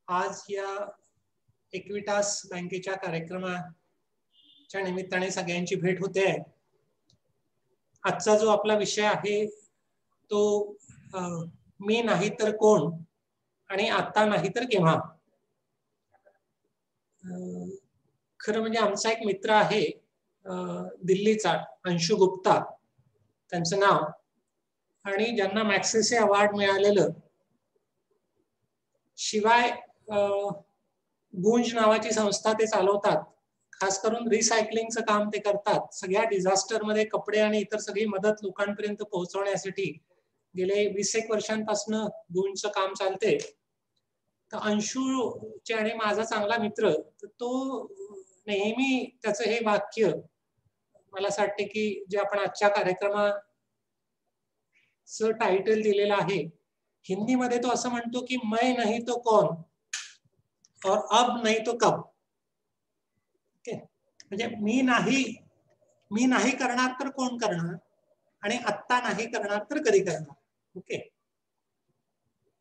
आज या इक्विटास बँकेच्या कार्यक्रमाच्या निमित्ताने सगळ्यांची भेट होते आहे. आजचा जो आपला विषय आहे तो मी नाही तर कोण आणि आता नाही तर केव्हा. खरं म्हणजे आमचा एक मित्र आहे दिल्लीचा, अंशु गुप्ता त्यांचं नाव, आणि ज्यांना मॅक्सेसे अवॉर्ड मिळालेलं, शिवाय गुंज नावाची संस्था ते चालवतात. खास करून रिसायकलिंगचं काम ते करतात. सगळ्या डिझास्टर मध्ये कपडे आणि इतर सगळी मदत लोकांपर्यंत पोहोचवण्यासाठी गेले 20 वर्षांपासून गुंजचं काम चालते. तर अंशूचे आणि माझा चांगला मित्र, तर तो नेहमी त्याचं हे वाक्य मला असं वाटते की जे आपण आजच्या कार्यक्रमाचं टायटल दिलेलं आहे, हिंदीमध्ये तो असं म्हणतो की मैं नहीं तो कौन और अब नहीं तो कब. ओके, म्हणजे मी नाही करणार तर कोण करणार, आणि आत्ता नाही करणार तर कधी करणार. Okay,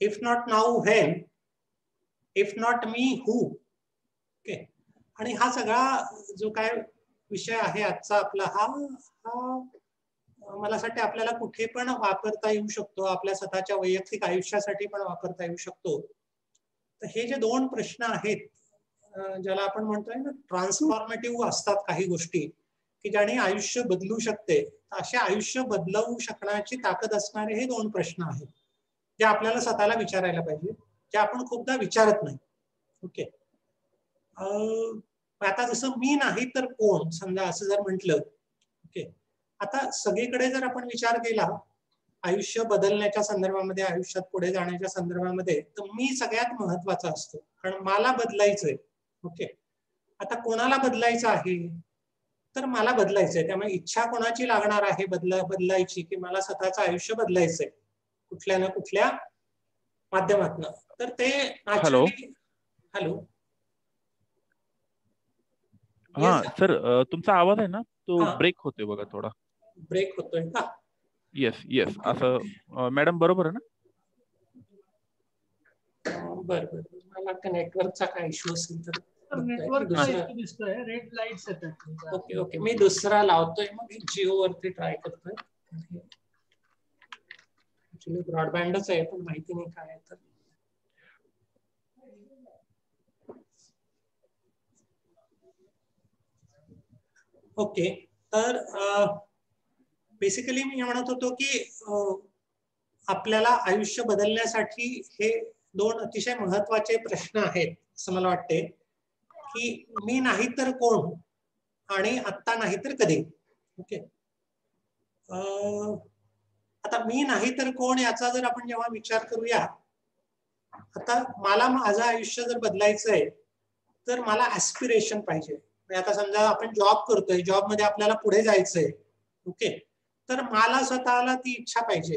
if not now when, if not me who. Okay, आणि हा सगळा जो काय विषय आहे आजचा आपला, हा मला असं वाटतं आपल्याला कुठे पण वापरता येऊ शकतो, आपल्या स्वतःच्या वैयक्तिक आयुष्यासाठी पण वापरता येऊ शकतो. तर हे जे दोन प्रश्न आहेत, ज्याला आपण म्हणतोय ना ट्रान्सफॉर्मेटिव्ह असतात काही गोष्टी, की ज्याने आयुष्य बदलू शकते, असे आयुष्य बदलवू शकण्याची ताकद असणारे हे दोन प्रश्न आहेत, जे आपल्याला स्वतःला विचारायला पाहिजे, जे आपण खूपदा विचारत नाही. ओके, आता जसं मी नाही तर कोण, समजा असं जर म्हटलं, ओके, आता सगळीकडे जर आपण विचार केला आयुष्य बदलण्याच्या संदर्भामध्ये, आयुष्यात पुढे जाण्याच्या संदर्भामध्ये, तर मी सगळ्यात महत्वाचा असतो, कारण मला बदलायचंय. ओके, आता कोणाला बदलायचं आहे, तर मला बदलायचंय. त्यामुळे इच्छा कोणाची लागणार आहे बदलायची, की मला स्वतःचं आयुष्य बदलायचंय कुठल्या ना कुठल्या माध्यमातून. तर ते नॅचरली. हॅलो, हा सर, तुमचा आवाज आहे ना तो ब्रेक होतोय बघा, थोडा ब्रेक होतोय का? येस येस, असं मॅडम बरोबर आहे ना? बरं, मला नेटवर्कचा काय इश्यू असेल तर रेड लाईट्स येतात. ओके ओके, मी दुसरा लावतोय, मग जिओ वरती ट्राय करतोय. ऍक्च्युली ब्रॉडबँडच आहे, पण माहिती नाही काय आहे. तर ओके, तर बेसिकली मी म्हणत होतो की आपल्याला आयुष्य बदलण्यासाठी हे दोन अतिशय महत्वाचे प्रश्न आहेत असं मला वाटते, की मी नाही तर कोण आणि आत्ता नाही तर कधी. ओके, आता मी नाही तर कोण याचा जर आपण जेव्हा विचार करूया, आता मला माझं आयुष्य जर बदलायचं आहे तर मला ऍस्पिरेशन पाहिजे. आता समजा आपण जॉब करतोय, जॉब मध्ये आपल्याला पुढे जायचंय. ओके, तर मला स्वतःला ती इच्छा पाहिजे.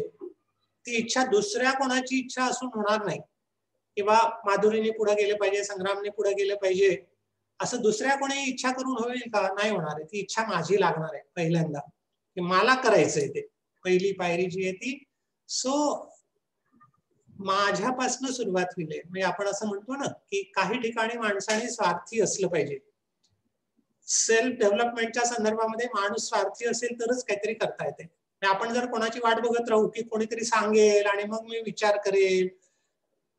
ती इच्छा दुसऱ्या कोणाची इच्छा असून होणार नाही, किंवा माधुरीने पुढे गेले पाहिजे, संग्रामने पुढे गेले पाहिजे असं दुसऱ्या कोणी इच्छा करून होईल का? नाही होणार आहे. ती इच्छा माझी लागणार आहे पहिल्यांदा, की मला करायचंय. ते पहिली पायरी जी आहे ती सो माझ्यापासून सुरुवात होईल. म्हणजे आपण असं म्हणतो ना की काही ठिकाणी माणसाने स्वार्थी असलं पाहिजे. सेल्फ डेव्हलपमेंटच्या संदर्भामध्ये माणूस स्वार्थी असेल तरच काहीतरी करता येते. आपण जर कोणाची वाट बघत राहू की कोणीतरी सांगेल आणि मग मी विचार करेल,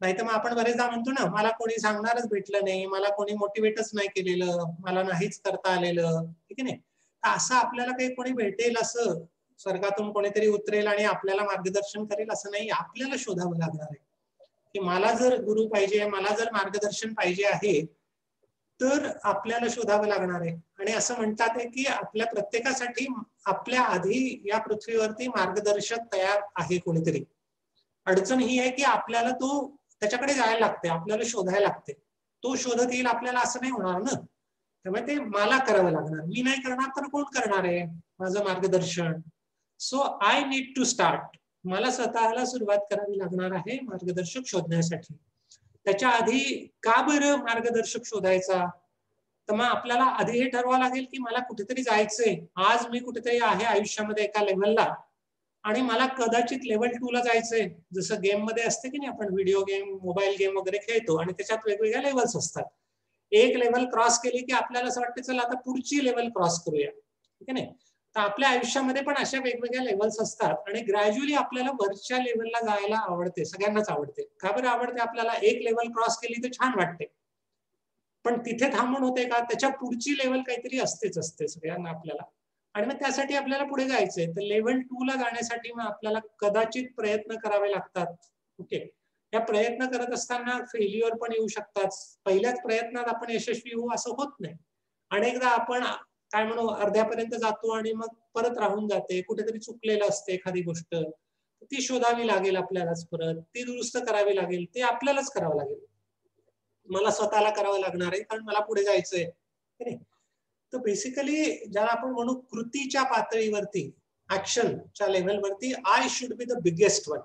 नाही तर मग आपण बरेचदा म्हणतो ना, मला कोणी सांगणारच भेटलं नाही, मला कोणी मोटिवेटच नाही केलेलं, मला नाहीच करता आलेलं. ठीक आहे नाही, असं आपल्याला काही कोणी भेटेल, असं स्वर्गातून कोणीतरी उतरेल आणि आपल्याला मार्गदर्शन करेल असं नाही. आपल्याला शोधावं लागणार आहे की मला जर गुरु पाहिजे, मला जर मार्गदर्शन पाहिजे आहे, तर आपल्याला शोधावं लागणार आहे. आणि असं म्हणतात की आपल्या प्रत्येकासाठी आपल्या आधी या पृथ्वीवरती मार्गदर्शक तयार आहे कोणीतरी. अडचण ही आहे की आपल्याला तो त्याच्याकडे जायला लागते, आपल्याला शोधायला लागते. तो शोधत येईल आपल्याला असं नाही होणार ना. त्यामुळे ते मला करावं लागणार. मी नाही करणार तर कोण करणार आहे माझं मार्गदर्शन? So I need to start. मला स्वतःला सुरुवात करावी लागणार आहे मार्गदर्शक शोधण्यासाठी. त्याच्या आधी का बरं मार्गदर्शक शोधायचा? तर मग आपल्याला आधी हे ठरवावं लागेल की मला कुठेतरी जायचंय. आज मी कुठेतरी आहे आयुष्यामध्ये एका लेव्हलला, आणि मला कदाचित लेवल 2 ला जायचंय. जसं गेम मध्ये असते की नाही, आपण व्हिडिओ गेम, मोबाईल गेम वगैरे खेळतो आणि त्याच्यात वेगवेगळ्या लेवल्स असतात. एक लेवल क्रॉस केली की आपल्याला असं वाटतं चला आता पुढची लेवल क्रॉस करूया, ठीक आहे नाही. तर आपल्या आयुष्यामध्ये पण अशा वेगवेगळ्या लेवल्स असतात आणि ग्रॅज्युअली आपल्याला वरच्या लेवलला जायला आवडते, सगळ्यांनाच आवडते. का बरं आवडते आपल्याला? एक लेवल क्रॉस केली तर छान वाटते, पण तिथे थांबून होते का? त्याच्या पुढची लेवल काहीतरी असतेच असते सगळ्यांना आपल्याला, आणि मग त्यासाठी आपल्याला पुढे जायचंय. तर लेवल 2 ला जाण्यासाठी मग आपल्याला कदाचित प्रयत्न करावे लागतात. ओके, या प्रयत्न करत असताना फेल्युअर पण येऊ शकतात. पहिल्याच प्रयत्नात आपण यशस्वी होऊ असं होत नाही. अनेकदा आपण काय म्हणू अर्ध्यापर्यंत जातो आणि मग परत राहून जाते, कुठेतरी चुकलेलं असते एखादी गोष्ट, ती शोधावी लागेल आपल्यालाच, परत ती दुरुस्त करावी लागेल, ते आपल्यालाच करावं लागेल. मला स्वतःला करावं लागणार आहे, कारण मला पुढे जायचंय. तर बेसिकली ज्याला आपण म्हणू कृतीच्या पातळीवरती, ऍक्शनच्या लेव्हलवरती, I should be the biggest one.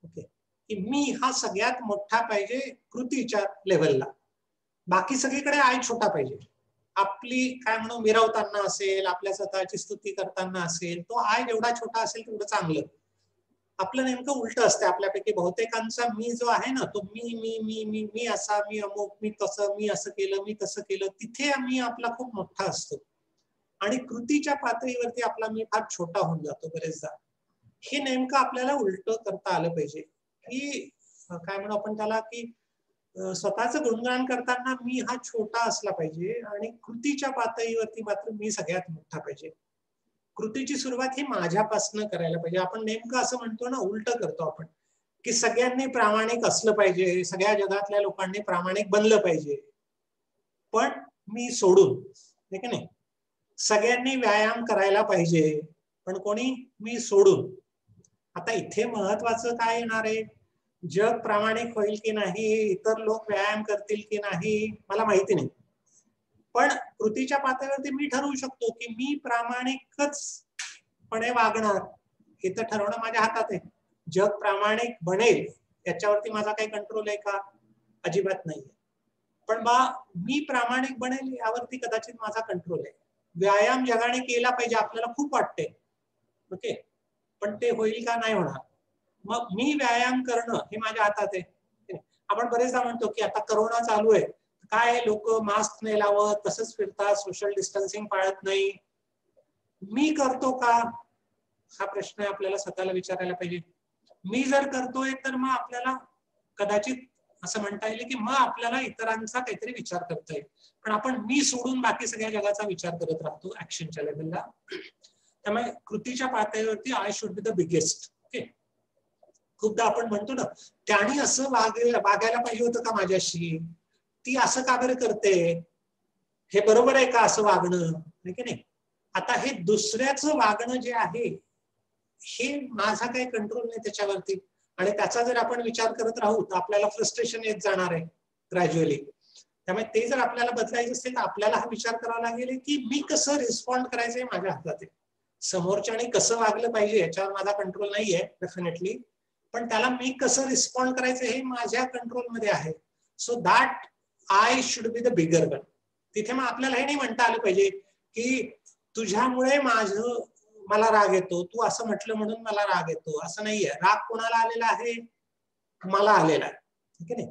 Okay, की मी हा सगळ्यात मोठा पाहिजे कृतीच्या लेव्हलला. बाकी सगळीकडे आय छोटा पाहिजे. आपली काय म्हणू मिरवताना असेल, आपल्या स्वतःची स्तुती करताना असेल, तो आय जेवढा छोटा असेल तेवढं चांगलं. आपलं नेमकं उलट असते. आपल्यापैकी बहुतेकांचा मी जो आहे ना, तो मी मी मी मी मी असा, मी अमुक, मी तसं, मी असं केलं, मी तसं केलं, तिथे मी आपला खूप मोठा असतो आणि कृतीच्या पातळीवरती आपला मी फार छोटा होऊन जातो बरेचदा. हे नेमकं आपल्याला उलट करता आलं पाहिजे, की काय म्हणू आपण त्याला, की स्वतःचं गुणगान करताना मी हा छोटा असला पाहिजे आणि कृतीच्या पातळीवरती मात्र मी सगळ्यात मोठा पाहिजे. कृतीची सुरुवात ही माझ्यापासून करायला पाहिजे. आपण नेमकं असं म्हणतो ना, उलट करतो आपण, की सगळ्यांनी प्रामाणिक असलं पाहिजे, सगळ्या जगातल्या लोकांनी प्रामाणिक बनलं पाहिजे, पण मी सोडून, ठीक आहे नाही. सगळ्यांनी व्यायाम करायला पाहिजे, पण कोणी? मी सोडून. आता इथे महत्वाचं काय येणार आहे? जग प्रामाणिक होईल की नाही, इतर लोक व्यायाम करतील की नाही, मला माहिती नाही. पण कृतीच्या पातळीवरती मी ठरवू शकतो की मी प्रामाणिकच पणे वागणार. हे तर ठरवणं माझ्या हातात आहे. जग प्रामाणिक बनेल याच्यावरती माझा काही कंट्रोल आहे का? अजिबात नाही. पण बा मी प्रामाणिक बनेल यावरती कदाचित माझा कंट्रोल आहे. व्यायाम जगाने केला पाहिजे आपल्याला खूप वाटते, ओके, पण ते होईल का? नाही होणार. मग मी व्यायाम करणं हे माझ्या हातात आहे. आपण बरेचदा म्हणतो की आता करोना चालू आहे, काय लोक मास्क नाही लावत, तसंच फिरतात, सोशल डिस्टन्सिंग पाळत नाही. मी करतो का? हा प्रश्न आपल्याला स्वतःला विचारायला पाहिजे. मी जर करतोय तर मग आपल्याला कदाचित असं म्हणता येईल की मग आपल्याला इतरांचा काहीतरी विचार करता येईल. पण आपण मी सोडून बाकी सगळ्या जगाचा विचार करत राहतो ऍक्शनच्या लेवलला. त्यामुळे कृतीच्या पातळीवरती I should be the biggest. Okay, खूपदा आपण म्हणतो ना, त्याने असं वागायला पाहिजे होतं का माझ्याशी, ती असं का बरं करते, हे बरोबर आहे का असं वागणं, की नाही. आता हे दुसऱ्याचं वागणं जे आहे हे माझा काही कंट्रोल नाही त्याच्यावरती, आणि त्याचा जर आपण विचार करत राहू तर आपल्याला फ्रस्ट्रेशन येत जाणार आहे ग्रॅज्युअली. त्यामुळे ते जर आपल्याला बदलायचं असेल तर आपल्याला हा विचार करावा लागेल की मी कसं रिस्पॉन्ड करायचंय माझ्या हातात आहे. समोरच्याने कसं वागलं पाहिजे याच्यावर माझा कंट्रोल नाहीये डेफिनेटली, पण त्याला मी कसं रिस्पॉन्ड करायचं हे माझ्या कंट्रोलमध्ये आहे. So that I should be the bigger one. तिथे मग आपल्याला हे नाही म्हणता आलं पाहिजे की तुझ्यामुळे मला राग येतो, तू असं म्हटलं म्हणून मला राग येतो, असं नाहीये. राग कोणाला आलेला आहे? मला आलेला आहे, ठीक आहे.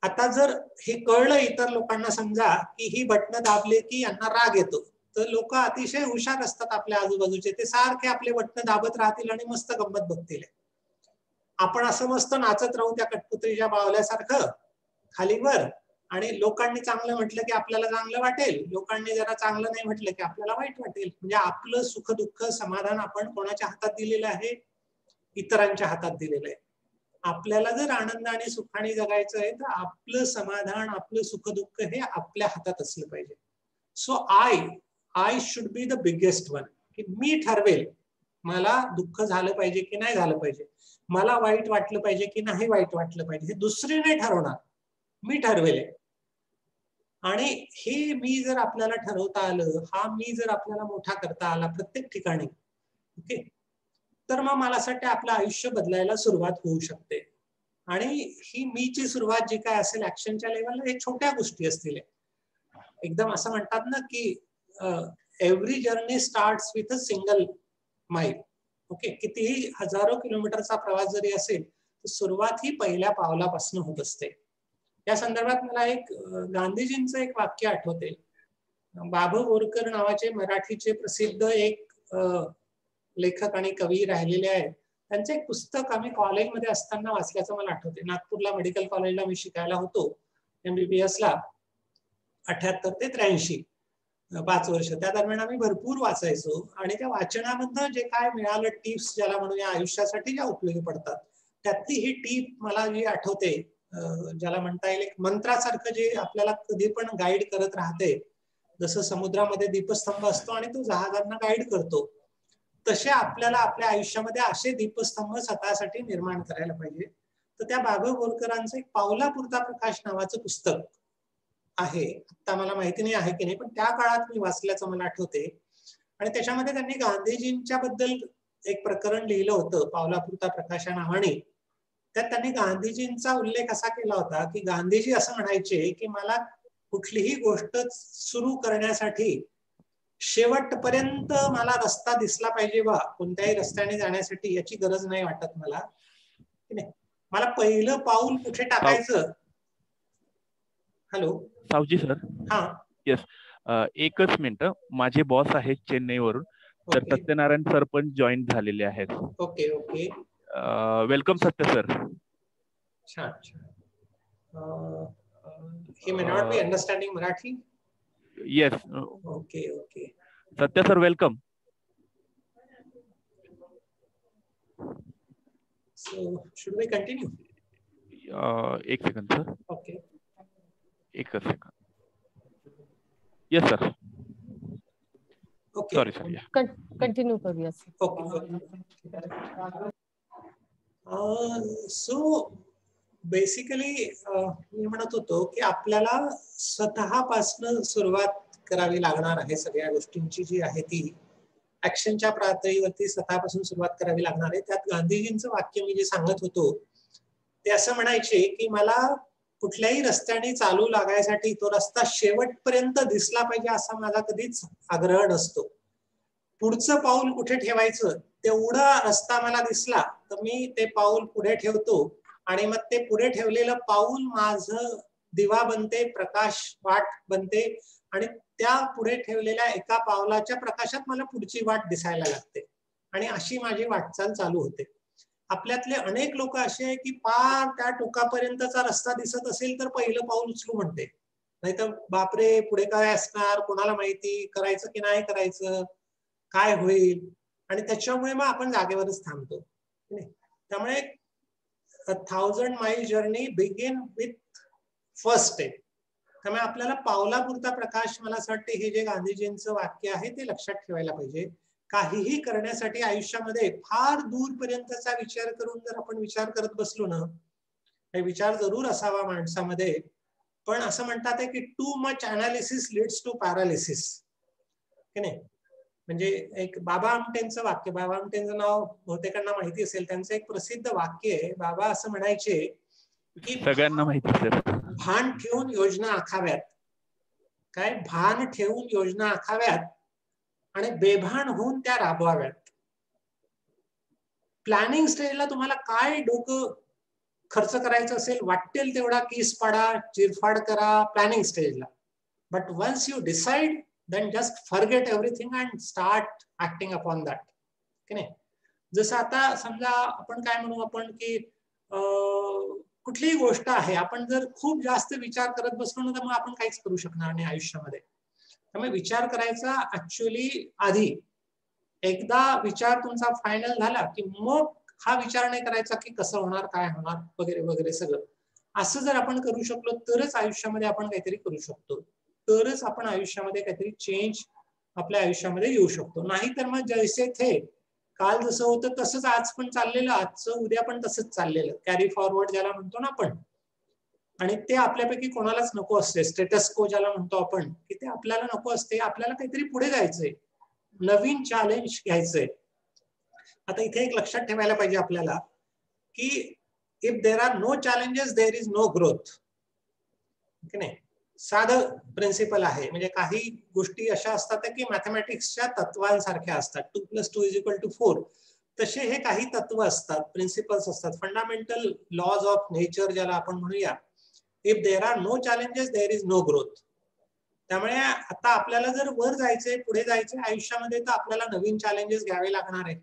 आता जर हे कळलं इतर लोकांना, समजा की ही बटणं दाबले की यांना राग येतो, तर लोक अतिशय हुशार असतात आपल्या आजूबाजूचे, ते सारखे आपले बटणं दाबत राहतील आणि मस्त गंमत बघतील. आपण असं मस्त नाचत राहू त्या कठपुतळीच्या बावल्यासारखं खालीवर, आणि लोकांनी चांगलं म्हटलं की आपल्याला चांगलं वाटेल, लोकांनी जरा चांगलं नाही म्हटलं की आपल्याला वाईट वाटेल. म्हणजे आपलं सुख दुःख समाधान आपण कोणाच्या हातात दिलेलं आहे? इतरांच्या हातात दिलेलं आहे. आपल्याला जर आनंदाने सुखाने जगायचं आहे तर आपलं समाधान, आपलं सुख दुःख हे आपल्या हातात असलं पाहिजे. So I should be the biggest one, की मी ठरवेल मला दुःख झालं पाहिजे की नाही झालं पाहिजे, मला वाईट वाटलं पाहिजे की नाही वाईट वाटलं पाहिजे, हे दुसरे नाही ठरवणार, मी ठरवेल. आणि हे मी जर आपल्याला ठरवता आलं, हा मी जर आपल्याला मोठा करता आला प्रत्येक ठिकाणी, ओके, तर मग मला असं वाटतं आपलं आयुष्य बदलायला सुरुवात होऊ शकते. आणि ही मीची सुरुवात जी काय असेल ऍक्शनच्या लेवलला, हे छोट्या गोष्टी असतील. एकदम असं म्हणतात ना की every journey starts with a single mile. Okay, कितीही हजारो किलोमीटरचा प्रवास जरी असेल तर सुरुवात ही पहिल्या पावलापासून होत असते. या संदर्भात मला एक गांधीजींचं एक वाक्य आठवते. बाबू बोरकर नावाचे मराठीचे प्रसिद्ध एक लेखक आणि कवी राहिलेले आहेत. त्यांचं एक पुस्तक आम्ही कॉलेजमध्ये असताना वाचल्याचं मला आठवते. नागपूरला मेडिकल कॉलेजला मी शिकायला होतो MBBS ला 78 ते 83, 5 वर्ष. त्या दरम्यान आम्ही भरपूर वाचायचो आणि त्या वाचनामधनं जे काय मिळालं टिप्स ज्याला म्हणूया आयुष्यासाठी ज्या उपयोगी पडतात, त्यातली ही टीप मला जी आठवते, ज्याला म्हणता येईल एक मंत्रासारखं जे आपल्याला कधी पण गाईड करत राहते. जसं समुद्रामध्ये दीपस्तंभ असतो आणि तो जहाजांना गाईड करतो, तसे आपल्याला आपल्या आयुष्यामध्ये असे दीपस्तंभ स्वतःसाठी निर्माण करायला पाहिजे. तर त्या बाबू बोरकरांचं एक पावलापुरता प्रकाश नावाचं पुस्तक आहे. आता मला माहिती नाही आहे की नाही, पण त्या काळात मी वाचल्याचं मला आठवते. आणि त्याच्यामध्ये त्यांनी गांधीजींच्या बद्दल एक प्रकरण लिहिलं होतं, पावलापुरता प्रकाश या नावाने. त्यात त्यांनी गांधीजींचा उल्लेख असा केला होता की गांधीजी असं म्हणायचे की मला कुठलीही गोष्ट सुरू करण्यासाठी शेवटपर्यंत मला रस्ता दिसला पाहिजे बा, कोणत्याही रस्त्याने जाण्यासाठी याची गरज नाही वाटत मला. मला पहिलं पाऊल कुठे टाकायचं. Hello Saoji sir. हा येस, एकच मिनिट, माझे बॉस आहेत चेन्नईवरून, तर सत्यनारायण सर पण जॉईन झालेले आहेत. Okay okay, welcome Satya sir. छान छान. he may not be understanding Marathi. Yes. Okay okay. Satya sir, welcome. So should we continue? एक सेकंड सर. Okay. एक second. Yes sir. Okay. Sorry sir. Yeah. Continue करूया sir. Okay. So basically मी म्हणत होतो की आपल्याला स्वतःपासून सुरुवात करावी लागणार आहे. सगळ्या गोष्टींची जी आहे ती ऍक्शनच्या पातळीवरती स्वतःपासून सुरुवात करावी लागणार आहे. त्यात गांधीजींचं वाक्य मी जे सांगत होतो ते असं म्हणायचे की मला कुठल्याही रस्त्याने चालू लागायसाठी तो रस्ता शेवटपर्यंत दिसला पाहिजे असा माझा कधीच आग्रह नसतो. पुढचं पाऊल कुठे ठेवायचं तेवढा रस्ता मला दिसला तर मी ते पाऊल पुढे ठेवतो आणि मग ते पुढे ठेवलेलं पाऊल माझं दिवा बनते, प्रकाश वाट बनते आणि त्या पुढे ठेवलेल्या एका पावलाच्या प्रकाशात मला पुढची वाट दिसायला लागते आणि अशी माझी वाटचाल चालू होते. आपल्यातले अनेक लोक असे आहे की पार त्या टोकापर्यंतचा रस्ता दिसत असेल तर पहिलं पाऊल उचलू म्हणते, नाहीतर बापरे पुढे काय असणार, कोणाला माहिती, करायचं की नाही करायचं, काय होईल, आणि त्याच्यामुळे मग आपण जागेवरच थांबतो. त्यामुळे 1000 माइल journey begin with first step. त्यामुळे आपल्याला पावलापुरता प्रकाश, मला असं वाटतं हे जे गांधीजींचं वाक्य आहे ते लक्षात ठेवायला पाहिजे. काहीही करण्यासाठी आयुष्यामध्ये फार दूरपर्यंतचा विचार करून जर आपण विचार करत बसलो ना, हे विचार जरूर असावा माणसामध्ये, पण असं म्हणतात की too much analysis leads to paralysis, की नाही. म्हणजे एक बाबा आमटेंचं वाक्य, बाबा आमटेंचं नाव बहुतेकांना माहिती असेल, त्यांचं एक प्रसिद्ध वाक्य आहे. बाबा असं म्हणायचे की सगळ्यांना माहिती सर, भान ठेवून योजना आखाव्यात. काय भान ठेवून योजना आखाव्यात आणि बेभान होऊन त्या राबवाव्यात. प्लॅनिंग स्टेजला तुम्हाला काय डोकं खर्च करायचं असेल वाटेल तेवढा किस पाडा, चिरफाड करा प्लॅनिंग स्टेजला, but once you decide then just forget everything and start acting upon that, की नाही. जसं आता समजा आपण काय म्हणू, आपण की कुठलीही गोष्ट आहे, आपण जर खूप जास्त विचार करत बसलो ना तर मग आपण काहीच करू शकणार नाही आयुष्यामध्ये. त्यामुळे विचार करायचा ऍक्च्युअली आधी, एकदा विचार तुमचा फायनल झाला की मग हा विचार नाही करायचा की कसं होणार, काय होणार वगैरे वगैरे सगळं. असं जर आपण करू शकलो तरच आयुष्यामध्ये आपण काहीतरी करू शकतो, तरच आपण आयुष्यामध्ये काहीतरी चेंज आपल्या आयुष्यामध्ये येऊ शकतो. नाहीतर मग जैसे थे, काल जसं होतं तसंच आज पण चाललेलं, आजचं उद्या पण तसंच चाललेलं, कॅरी फॉरवर्ड ज्याला म्हणतो ना आपण. आणि ते आपल्यापैकी कोणालाच नको असते. स्टेटस को ज्याला म्हणतो आपण, की ते आपल्याला नको असते. आपल्याला काहीतरी पुढे जायचंय, नवीन चॅलेंज घ्यायचंय. आता इथे एक लक्षात ठेवायला पाहिजे आपल्याला की if there are no challenges there is no growth, की नाही. साधं प्रिन्सिपल आहे. म्हणजे काही गोष्टी अशा असतात की मॅथमॅटिक्सच्या तत्वांसारख्या असतात. 2 + 2 = 4. तसे हे काही तत्व असतात, प्रिन्सिपल्स असतात, फंडामेंटल लॉज ऑफ नेचर ज्याला आपण म्हणूया. If there are no challenges there is no growth. त्यामुळे आता आपल्याला जर वर जायचंय, पुढे जायचंय आयुष्यामध्ये, तर आपल्याला नवीन चॅलेंजेस घ्यावे लागणार आहे.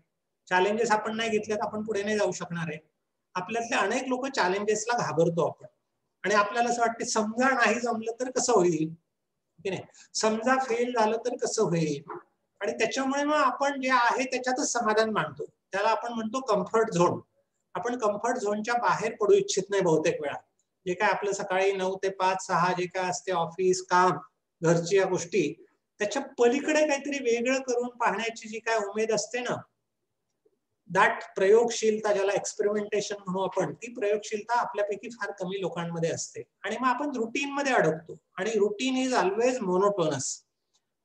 चॅलेंजेस आपण नाही घेतले तर आपण पुढे नाही जाऊ शकणार आहे. आपल्यातले अनेक लोक चॅलेंजेसला घाबरतो आपण, आणि आपल्याला असं वाटतं समजा नाही जमलं तर कसं होईल की नाही, समजा फेल झालं तर कसं होईल, आणि त्याच्यामुळे मग आपण जे आहे त्याच्यातच समाधान मानतो. त्याला आपण म्हणतो कम्फर्ट झोन. आपण कम्फर्ट झोनच्या बाहेर पडू इच्छित नाही बहुतेक वेळा. जे काय आपलं सकाळी 9 ते 5 6 जे काय असते ऑफिस काम घरची या गोष्टी, त्याच्या पलीकडे काहीतरी वेगळं करून पाहण्याची जी काय उमेद असते ना, दाट प्रयोगशीलता ज्याला एक्सपेरिमेंटेशन म्हणू आपण, ती प्रयोगशीलता आपल्यापैकी फार कमी लोकांमध्ये असते. आणि मग आपण रुटीन मध्ये अडकतो, आणि रुटीन इज ऑलवेज मोनोटोनस.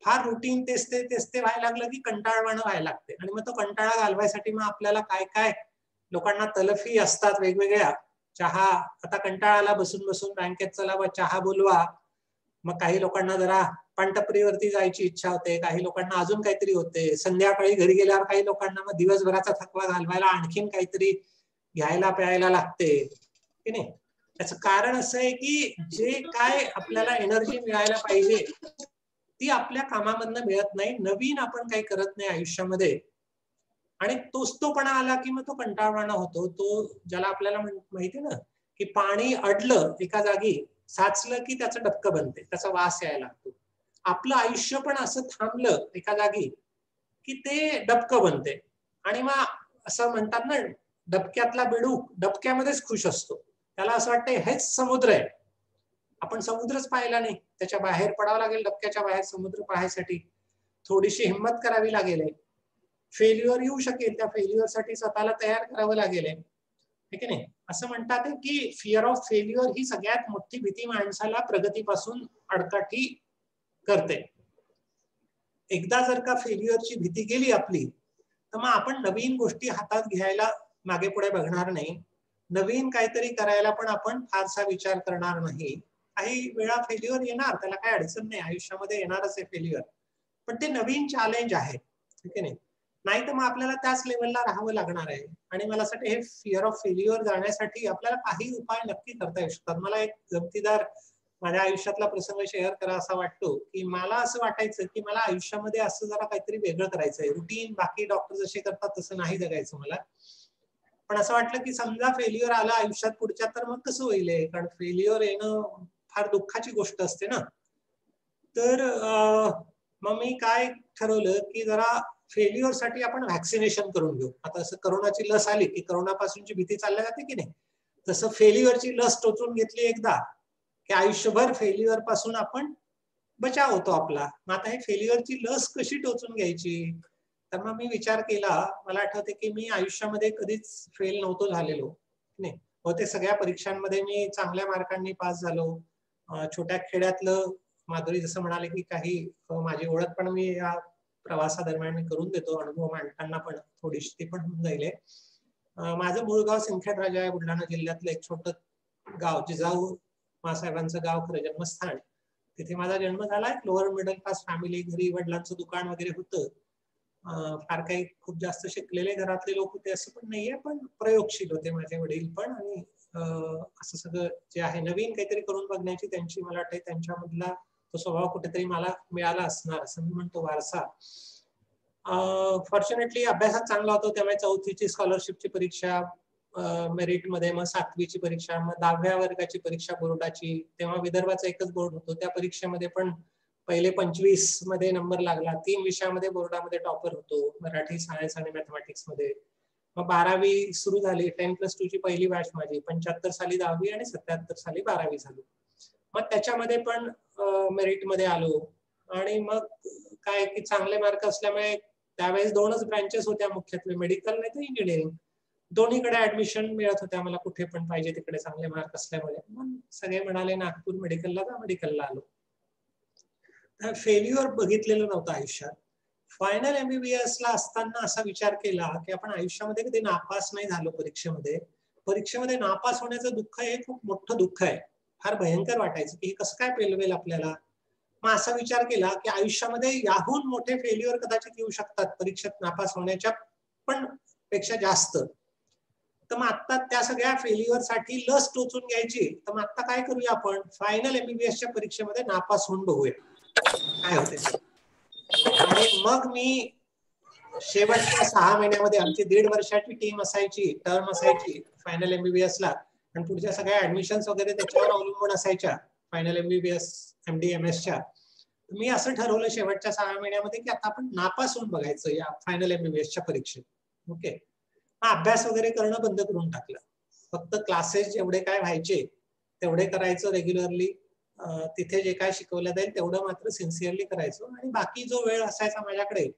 फार रुटीन तेच ते व्हायला लागलं की कंटाळवाणं व्हायला लागते, आणि मग तो कंटाळा घालवायसाठी मग आपल्याला काय काय लोकांना तलफी असतात वेगवेगळ्या. चहा, आता कंटाळाला बसून बसून बँकेत चला व चहा बोलवा. मग काही लोकांना जरा पानटपरीवरती जायची इच्छा होते, काही लोकांना अजून काहीतरी होते. संध्याकाळी घरी गेल्यावर काही लोकांना मग दिवसभराचा थकवा घालवायला आणखीन काहीतरी घ्यायला प्यायला लागते की नाही. त्याचं कारण असं आहे की जे काय आपल्याला एनर्जी मिळायला पाहिजे ती आपल्या कामामधनं मिळत नाही. नवीन आपण काही करत नाही आयुष्यामध्ये, आणि तोचतोपणा आला की मग तो कंटाळवाणा होतो. तो ज्याला आपल्याला माहिती ना की पाणी अडलं एका जागी, साचलं की त्याचं डबकं बनते, त्याचा वास यायला लागतो. आपलं आयुष्य पण असं थांबलं एका जागी की ते डबकं बनते. आणि मग असं म्हणतात ना, डबक्यातला बेडूक डबक्यामध्येच खुश असतो. त्याला असं वाटतं हेच समुद्र आहे. आपण समुद्रच पाहिला नाही, त्याच्या बाहेर पडावं लागेल, डबक्याच्या बाहेर समुद्र पाहायसाठी थोडीशी हिंमत करावी लागेल. फेल्युअर येऊ शकेल, त्या फेल्युअरसाठी स्वतःला तयार करावं लागेल, ठीक आहे नाही. असं म्हणतात की फिअर ऑफ फेल्युअर ही सगळ्यात मोठी भीती माणसाला प्रगतीपासून अडकाठी करते. एकदा जर का फेल्युअरची भीती गेली आपली, तर मग आपण नवीन गोष्टी हातात घ्यायला मागे पुढे बघणार नाही. नवीन काहीतरी करायला पण आपण फारसा विचार करणार नाही. काही वेळा फेल्युअर येणार, त्याला काही अडचण नाही, आयुष्यामध्ये येणारच आहे फेल्युअर, पण ते नवीन चॅलेंज आहे, ठीक आहे नाही. नाही तर मग आपल्याला त्याच लेवलला राहावं लागणार आहे. आणि मला असं वाटतं हे फिअर ऑफ फेल्युअर जाण्यासाठी आपल्याला काही उपाय नक्की करता येऊ शकतात. मला एक गमतीदार माझ्या आयुष्यातला प्रसंग शेअर करा असा वाटतो की मला असं वाटायचं की मला आयुष्यामध्ये असं जरा काहीतरी वेगळं करायचंय. रुटीन बाकी डॉक्टर जसे करतात तसं नाही जगायचं मला. पण असं वाटलं की समजा फेल्युअर आला आयुष्यात पुढच्या, तर मग कसं होईल, कारण फेल्युअर येणं फार दुःखाची गोष्ट असते ना. तर मग मी काय ठरवलं की जरा फेल्युअर साठी आपण व्हॅक्सिनेशन करून घेऊ. आता असं करोनाची लस आली की करोनापासूनची भीती चालल्या जाते की नाही, तसं फेल्युअरची लस टोचून घेतली एकदा की आयुष्यभर फेल्युअर पासून आपण बचाव होतो आपला. मग आता हे फेल्युअरची लस कशी टोचून घ्यायची, तर मग मी विचार केला. मला आठवते की मी आयुष्यामध्ये कधीच फेल नव्हतो झालेलो नाही. बहुतेक सगळ्या परीक्षांमध्ये मी चांगल्या मार्कांनी पास झालो. छोट्या खेड्यातलं, माधुरी जसं म्हणाले की काही माझी ओळख पण मी या प्रवासादरम्यान मी करून देतो, अनुभव मांडताना पण थोडीशी ती पण होऊन जाईल. माझं मूळ गाव सिंदखेड आहे, बुलढाणा जिल्ह्यातलं एक छोटं गाव, जिजाऊ मासाहेबांचं गाव, खरं जन्मस्थान. तिथे माझा जन्म झालाय. लोअर मिडल क्लास फॅमिली, घरी वडिलांचं दुकान वगैरे होतं. फार काही खूप जास्त शिकलेले घरातले लोक होते असं पण नाहीये, पण प्रयोगशील होते माझे वडील पण. आणि असं सगळं जे आहे नवीन काहीतरी करून बघण्याची त्यांची, मला वाटतं त्यांच्यामधला तो स्वभाव कुठेतरी मला मिळाला असणार असं मी म्हणतो, वारसा. फॉर्च्युनेटली अभ्यासात चांगला होतो, त्यामुळे 4थीची स्कॉलरशिपची परीक्षा मेरिट मध्ये, मग 7वीची परीक्षा, मग 10व्या वर्गाची परीक्षा बोर्डाची. तेव्हा विदर्भाचा एकच बोर्ड होतो. त्या परीक्षेमध्ये पण पहिले 25 मध्ये नंबर लागला. 3 विषयामध्ये बोर्डामध्ये टॉपर होतो, मराठी, सायन्स आणि मॅथमॅटिक्स मध्ये. मग 12वी सुरू झाली, 10+2 ची पहिली बॅच माझी. 75 साली 10वी आणि 77 साली 12वी झाली. मग त्याच्यामध्ये पण मेरिट मध्ये आलो. आणि मग काय की चांगले मार्क असल्यामुळे त्यावेळेस 2च ब्रँचेस होत्या मुख्यत्वे, मेडिकल नाही तर इंजिनिअरिंग. दोन्हीकडे ऍडमिशन मिळत होत्या मला, कुठे पण पाहिजे तिकडे चांगले मार्क असल्यामुळे. मग सगळे म्हणाले नागपूर मेडिकलला जा, मेडिकलला आलो. फेल्युअर बघितलेलं नव्हतं आयुष्यात. फायनल MBBS ला असताना असा विचार केला की आपण आयुष्यामध्ये कधी नापास नाही झालो परीक्षेमध्ये. परीक्षेमध्ये नापास होण्याचं दुःख हे खूप मोठं दुःख आहे. फार भयंकर वाटायचं की हे कसं काय पेलवेल आपल्याला. मग असा विचार केला की आयुष्यामध्ये याहून मोठे फेल्युअर कदाचित येऊ शकतात परीक्षेत नापास होण्याच्या, पण पेक्षा जास्त. तर मग आता त्या सगळ्या फेल्युअर साठी लस टोचून घ्यायची. तर मग आता काय करूया आपण, फायनल MBBSच्या परीक्षेमध्ये नापास होऊन बघूया काय होते. आणि मग मी शेवटच्या 6 महिन्यामध्ये, आमची 1.5 वर्षाची टीम असायची, टर्म असायची फायनल MBBSला, आणि पुढच्या सगळ्या ऍडमिशन्स वगैरे त्याच्यावर अवलंबून असायच्या फायनल MBBS MD MSच्या. मी असं ठरवलं शेवटच्या 6 महिन्यामध्ये की आता आपण नापास होऊन बघायचं या फायनल MBBSच्या परीक्षेत. ओके. अभ्यास वगैरे करणं बंद करून टाकलं. फक्त क्लासेस जेवढे काय व्हायचे तेवढे करायचं रेग्युलरली. तिथे जे काय शिकवलं जाईल तेवढं मात्र सिन्सिअरली करायचो. आणि बाकी जो वेळ असायचा माझ्याकडे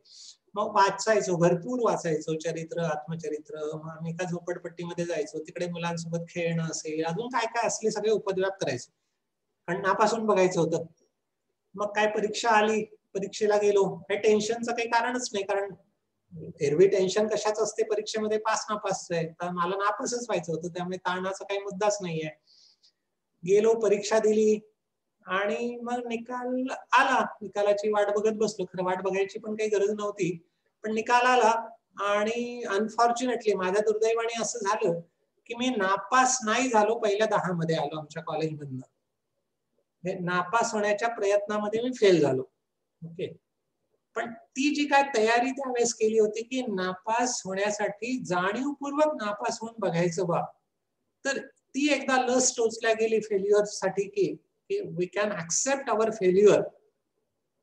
मग वाचायचो, भरपूर वाचायचो, चरित्र, आत्मचरित्र. मग आम्ही एका झोपडपट्टीमध्ये जायचो, तिकडे मुलांसोबत खेळणं असेल, अजून काय काय असले सगळे उपद्व्याप करायचो, कारण नापासून बघायचं होतं. मग काय परीक्षा आली, परीक्षेला गेलो, काही टेन्शनचं काही कारणच नाही, कारण एरवी टेन्शन कशाच असते परीक्षेमध्ये, पास नापासचं आहे. तर मला नापासच व्हायचं होतं, त्यामुळे ताणाचा काही मुद्दाच नाहीये. गेलो, परीक्षा दिली आणि मग निकाल आला. निकालाची वाट बघत बसलो. खरं वाट बघायची पण काही गरज नव्हती, पण निकाल आला. आणि अनफॉर्च्युनेटली माझ्या दुर्दैवाने असं झालं की मी नापास नाही झालो, पहिल्या 10 मध्ये आलो आमच्या कॉलेजमधनं. नापास होण्याच्या प्रयत्नामध्ये मी फेल झालो. ओके. पण ती जी काय तयारी त्यावेळेस केली होती की नापास होण्यासाठी जाणीवपूर्वक नापास होऊन बघायचं बा, तर ती एकदा लस टोचल्या गेली फेल्युअर साठी की we can accept our failure.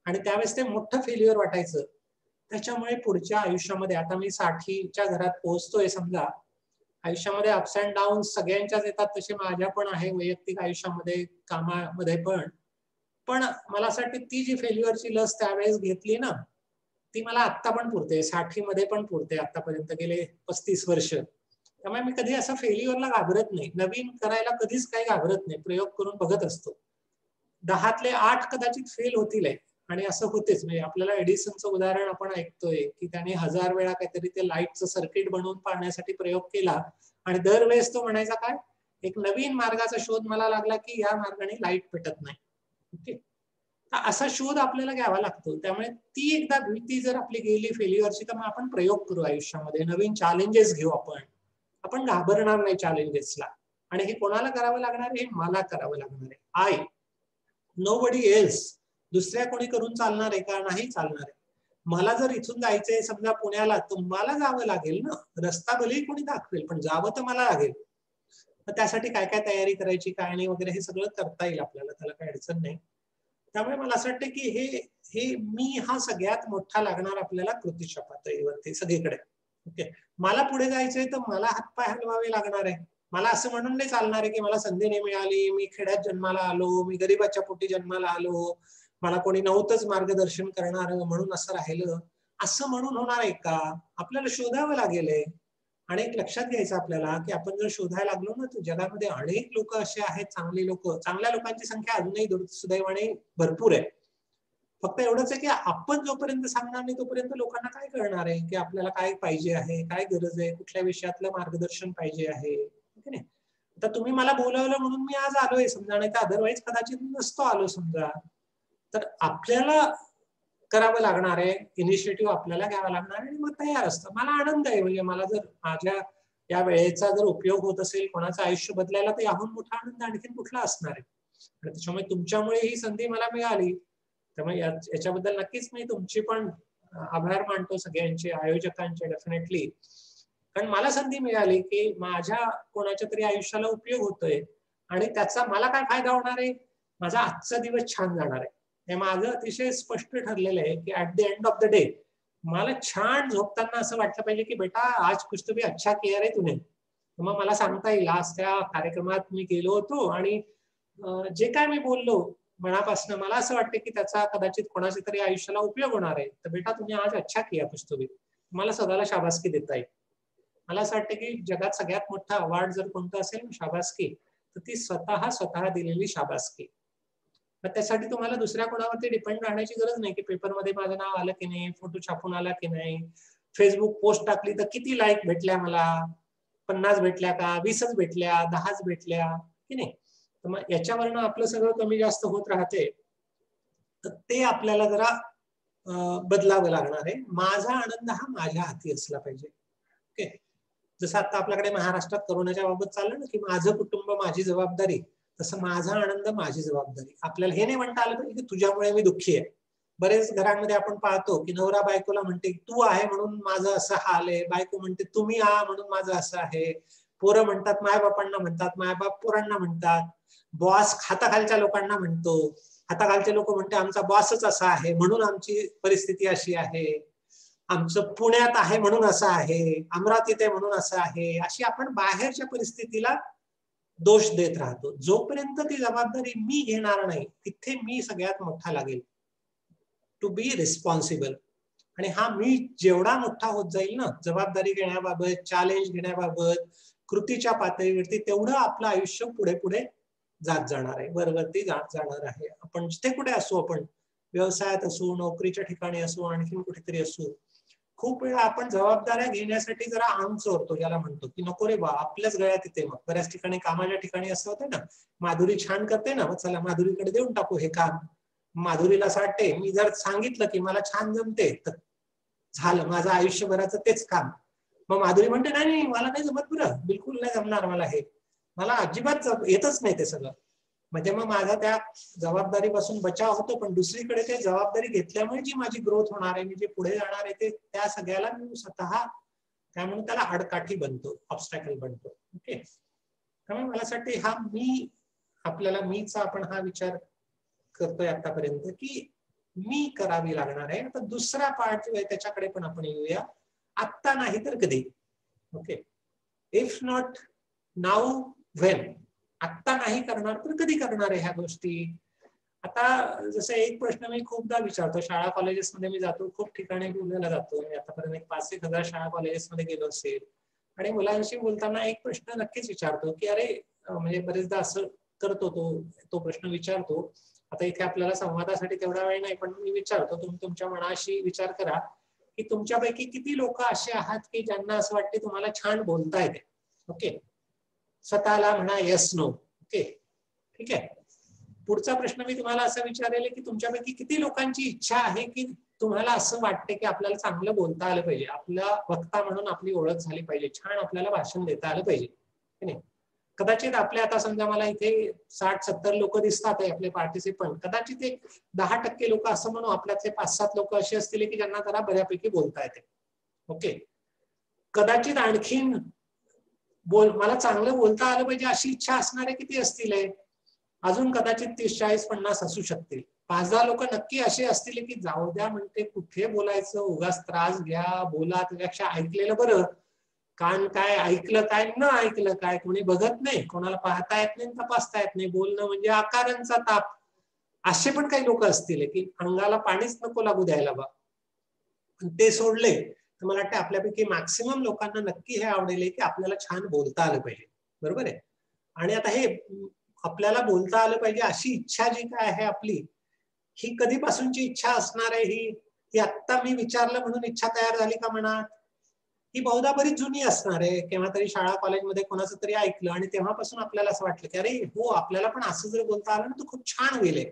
आणि त्यावेळेस ते मोठं फेल्युअर वाटायचं. त्याच्यामुळे पुढच्या आयुष्यामध्ये, आता मी 60च्या घरात पोहोचतोय समजा, आयुष्यामध्ये अप्स अँड डाऊन सगळ्यांच्याच येतात, तसे माझ्या पण आहे वैयक्तिक आयुष्यामध्ये, कामामध्ये पण मला असं वाटतं ती जी फेल्युअरची लस त्यावेळेस घेतली ना, ती मला आत्ता पण पुरते, 60 मध्ये पण पुरते, आतापर्यंत गेले 35 वर्ष. त्यामुळे मी कधी असं फेल्युअरला घाबरत नाही, नवीन करायला कधीच काही घाबरत नाही, प्रयोग करून बघत असतो. 10तले 8 कदाचित फेल होतील, आणि असं होतेच. म्हणजे आपल्याला एडिसनचं उदाहरण आपण ऐकतोय की त्याने 1000 वेळा काहीतरी ते लाईटचं सर्किट बनवून पाहण्यासाठी प्रयोग केला, आणि दरवेळेस तो म्हणायचा काय, एक नवीन मार्गाचा शोध मला लागला की या मार्गाने लाईट पेटत नाही. ओके. असा शोध आपल्याला घ्यावा लागतो. त्यामुळे ती एकदा भीती जर आपली गेली फेल्युअरची, तर मग आपण प्रयोग करू आयुष्यामध्ये, नवीन चॅलेंजेस घेऊ. आपण घाबरणार नाही चॅलेंजेसला. आणि हे कोणाला करावं लागणार आहे, मला करावं लागणार आहे. I, nobody else. दुसऱ्या कोणी करून चालणार आहे का, नाही चालणार आहे. मला जर इथून जायचंय समजा पुण्याला, तर मला जावं लागेल ना, रस्ता भलेही कोणी दाखवेल, पण जावं तर मला लागेल. तर त्यासाठी काय काय तयारी करायची, काय नाही वगैरे, हे सगळं करता येईल आपल्याला, त्याला काही अडचण नाही. त्यामुळे मला असं वाटतं की हे मी हा सगळ्यात मोठा लागणार आपल्याला कृतीच्या पातळीवरती सगळीकडे. ओके. मला पुढे जायचंय तर मला हातपाय हलवावे लागणार आहे. मला असं म्हणून नाही चालणार आहे की मला संधी नाही मिळाली, मी खेड्यात जन्माला आलो, मी गरीबाच्या पोटी जन्माला आलो, मला कोणी नव्हतंच मार्गदर्शन करणार म्हणून असं राहिलं, असं म्हणून होणार आहे का. आपल्याला शोधावं लागेल. आणि एक लक्षात घ्यायचं आपल्याला की आपण जर शोधायला लागलो ना, तर जगामध्ये अनेक लोक असे आहेत, चांगली लोक, चांगल्या लोकांची संख्या अजूनही सुदैवाने भरपूर आहे. फक्त एवढंच आहे की आपण जोपर्यंत सांगणार नाही तोपर्यंत लोकांना काय कळणार आहे की आपल्याला काय पाहिजे आहे, काय गरज आहे, कुठल्या विषयातलं मार्गदर्शन पाहिजे आहे. ठीक आहे. आता तुम्ही मला बोलावलं म्हणून मी आज आलोय समजा, नाही तर अदरवाईज कदाचित नसतो आलो समजा. तर आपल्याला करावं लागणार आहे, इनिशिएटिव्ह आपल्याला घ्यावा लागणार आहे, आणि मग तयार असतं. मला आनंद आहे, म्हणजे मला जर माझ्या या वेळेचा जर उपयोग होत असेल कोणाचं आयुष्य बदलायला, तर याहून मोठा आनंद आणखीन कुठला असणार आहे. आणि त्याच्यामुळे तुमच्यामुळे ही संधी मला मिळाली, त्यामुळे याच्याबद्दल नक्कीच मी तुमची पण आभार मानतो, सगळ्यांचे, आयोजकांचे डेफिनेटली. कारण मला संधी मिळाली की माझ्या कोणाच्या तरी आयुष्याला उपयोग होतोय, आणि त्याचा मला काय फायदा होणार आहे, माझा आजचा दिवस छान जाणार आहे. हे माझं अतिशय स्पष्ट ठरलेलं आहे की at the end of the day मला छान झोपताना असं वाटलं पाहिजे की बेटा आज कुछ तो भी अच्छा किया रे तूने. मग मला सांगता येईल आज त्या कार्यक्रमात मी गेलो होतो, आणि जे काय मी बोललो मनापासून, मला असं वाटतं की त्याचा कदाचित कोणाच्या तरी आयुष्याला उपयोग होणार आहे, तर बेटा तुम्ही आज अच्छा किया कुछ तो भी. मला स्वतःला शाबासकी देता येईल. मला असं वाटतं की जगात सगळ्यात मोठा अवॉर्ड जर कोणता असेल शाबासकी, तर ती स्वतः दिलेली शाबासकी. मग त्यासाठी तुम्हाला दुसऱ्या कोणावरती डिपेंड राहण्याची गरज नाही की पेपरमध्ये माझं नाव आलं की नाही, फोटो छापून आला की नाही, फेसबुक पोस्ट टाकली तर किती लाईक भेटल्या, मला 50 भेटल्या का, 20च भेटल्या, 10च भेटल्या की नाही. तर मग याच्यावरनं आपलं सगळं कमी जास्त होत राहते. तर ते आपल्याला जरा बदलावं लागणार आहे. माझा आनंद हा माझ्या हाती असला पाहिजे. ओके. जसं आता आपल्याकडे महाराष्ट्रात करोनाच्या बाबत चाललं ना की माझं कुटुंब माझी जबाबदारी, तसं माझा आनंद माझी जबाबदारी. आपल्याला हे नाही म्हणता आलं पाहिजे की तुझ्यामुळे मी दुःखी आहे. बरेच घरांमध्ये आपण पाहतो की नवरा बायकोला म्हणते तू आहे म्हणून माझं असं हाल आहे, बायको म्हणते तुम्ही आहात म्हणून माझं असं आहे, पोरं म्हणतात मायबापांना म्हणतात, मायबाप पोरांना म्हणतात, बॉस हाताखालच्या लोकांना म्हणतो, हाताखालचे लोक म्हणते आमचा बॉसच असा आहे म्हणून आमची परिस्थिती अशी आहे, आमचं पुण्यात आहे म्हणून असं आहे, अमरावतीत आहे म्हणून असं आहे. अशी आपण बाहेरच्या परिस्थितीला दोष देत राहतो. जोपर्यंत ती जबाबदारी मी घेणार नाही तिथे मी सगळ्यात मोठा लागेल. To be responsible. आणि हा मी जेवढा मोठा होत जाईल ना जबाबदारी घेण्याबाबत, चॅलेंज घेण्याबाबत, कृतीच्या पातळीवरती, तेवढं आपलं आयुष्य पुढे पुढे जात जाणार आहे, वरवरती जात जाणार आहे. आपण जिथे कुठे असू, आपण व्यवसायात असू, नोकरीच्या ठिकाणी असू, आणखीन कुठेतरी असू, खूप वेळा आपण जबाबदाऱ्या घेण्यासाठी जरा अंग चोरतो, ज्याला म्हणतो की नको रे बा आपल्याच गळ्यात येते. मग बऱ्याच ठिकाणी कामाच्या ठिकाणी असं होतं ना, माधुरी छान करते ना, मग चला माधुरीकडे देऊन टाकू हे काम. माधुरीला असं वाटते मी जर सांगितलं की मला छान जमते तर झालं माझं आयुष्यभराचं तेच काम. मग माधुरी म्हणते नाही नाही मला नाही जमत, बरं बिलकुल नाही जमणार मला, हे मला अजिबात येतच नाही ते सगळं. म्हणजे मग माझा त्या जबाबदारीपासून बचाव होतो, पण दुसरीकडे ते जबाबदारी घेतल्यामुळे जी माझी ग्रोथ होणार आहे, मी जे पुढे जाणार आहे, ते त्या सगळ्याला मी स्वतः काय म्हणून त्याला आडकाठी बनतो, ऑब्स्टॅकल बनतो. ओके. त्यामुळे मला असं वाटतं हा मी आपल्याला मीचा आपण हा विचार करतोय आतापर्यंत की मी करावी लागणार आहे. आता दुसरा पार्ट जो आहे त्याच्याकडे पण आपण येऊया. आत्ता नाही तर कधी. Okay. If not now when. आत्ता नाही करणार तर कधी करणार आहे ह्या गोष्टी. आता जसं एक प्रश्न मी खूपदा विचारतो, शाळा कॉलेजेसमध्ये मी जातो, खूप ठिकाणी बोलायला जातो, मी आतापर्यंत 5-1 हजार शाळा कॉलेजेसमध्ये गेलो असेल, आणि मुलांशी बोलताना एक प्रश्न नक्कीच विचारतो की अरे म्हणजे बरेचदा असं करतो तो प्रश्न विचारतो. आता इथे आपल्याला संवादासाठी तेवढा वेळ नाही, पण मी विचारतो, तुम्ही तुमच्या मनाशी विचार करा की तुमच्यापैकी किती लोक असे आहात की ज्यांना असं वाटते तुम्हाला छान बोलता येते. ओके. स्वतःला म्हणा येस नो. ओके. ठीक आहे. पुढचा प्रश्न मी तुम्हाला असं विचारेल की तुमच्यापैकी किती लोकांची इच्छा आहे की तुम्हाला असं वाटते की आपल्याला चांगलं बोलता आलं पाहिजे, आपला वक्ता म्हणून आपली ओळख झाली पाहिजे, छान आपल्याला भाषण देता आलं पाहिजे. कदाचित आपल्या आता समजा मला इथे 60-70 लोक दिसतात आहे आपले पार्टिसिपंट, कदाचित एक 10% लोक असं म्हणू आपल्यातले 5-7 लोक असे असतील की ज्यांना जरा बऱ्यापैकी बोलता येते. ओके. कदाचित आणखीन मला चांगलं बोलता आलं पाहिजे अशी इच्छा असणारे किती असतील, अजून कदाचित 30-40-50 असू शकतील. 5-10 लोक नक्की असे असतील की जाऊ द्या म्हणते, कुठे बोलायचं, उगाच त्रास घ्या, बोला, त्यापेक्षा ऐकलेलं बरं. कान काय ऐकलं काय न ऐकलं काय, कोणी बघत नाही, कोणाला पाहता येत नाही, तपासता येत नाही, बोलणं म्हणजे आकारांचा ताप. असे पण काही लोक असतील की अंगाला पाणीच नको लागू द्यायला बा. ते सोडले तर मला वाटतं आपल्यापैकी मॅक्सिमम लोकांना नक्की हे आवडेल की आपल्याला छान बोलता आलं पाहिजे. बरोबर आहे. आणि आता हे आपल्याला बोलता आलं पाहिजे अशी इच्छा जी काय आहे आपली, ही कधीपासूनची इच्छा असणार आहे? ही आत्ता मी विचारलं म्हणून इच्छा तयार झाली का मनात? ही बहुधा बरीच जुनी असणार आहे. केव्हा तरी शाळा कॉलेजमध्ये कोणाचं तरी ऐकलं आणि तेव्हापासून आपल्याला असं वाटलं की अरे हो आपल्याला पण असं जर बोलता आलं ना तर खूप छान होईल.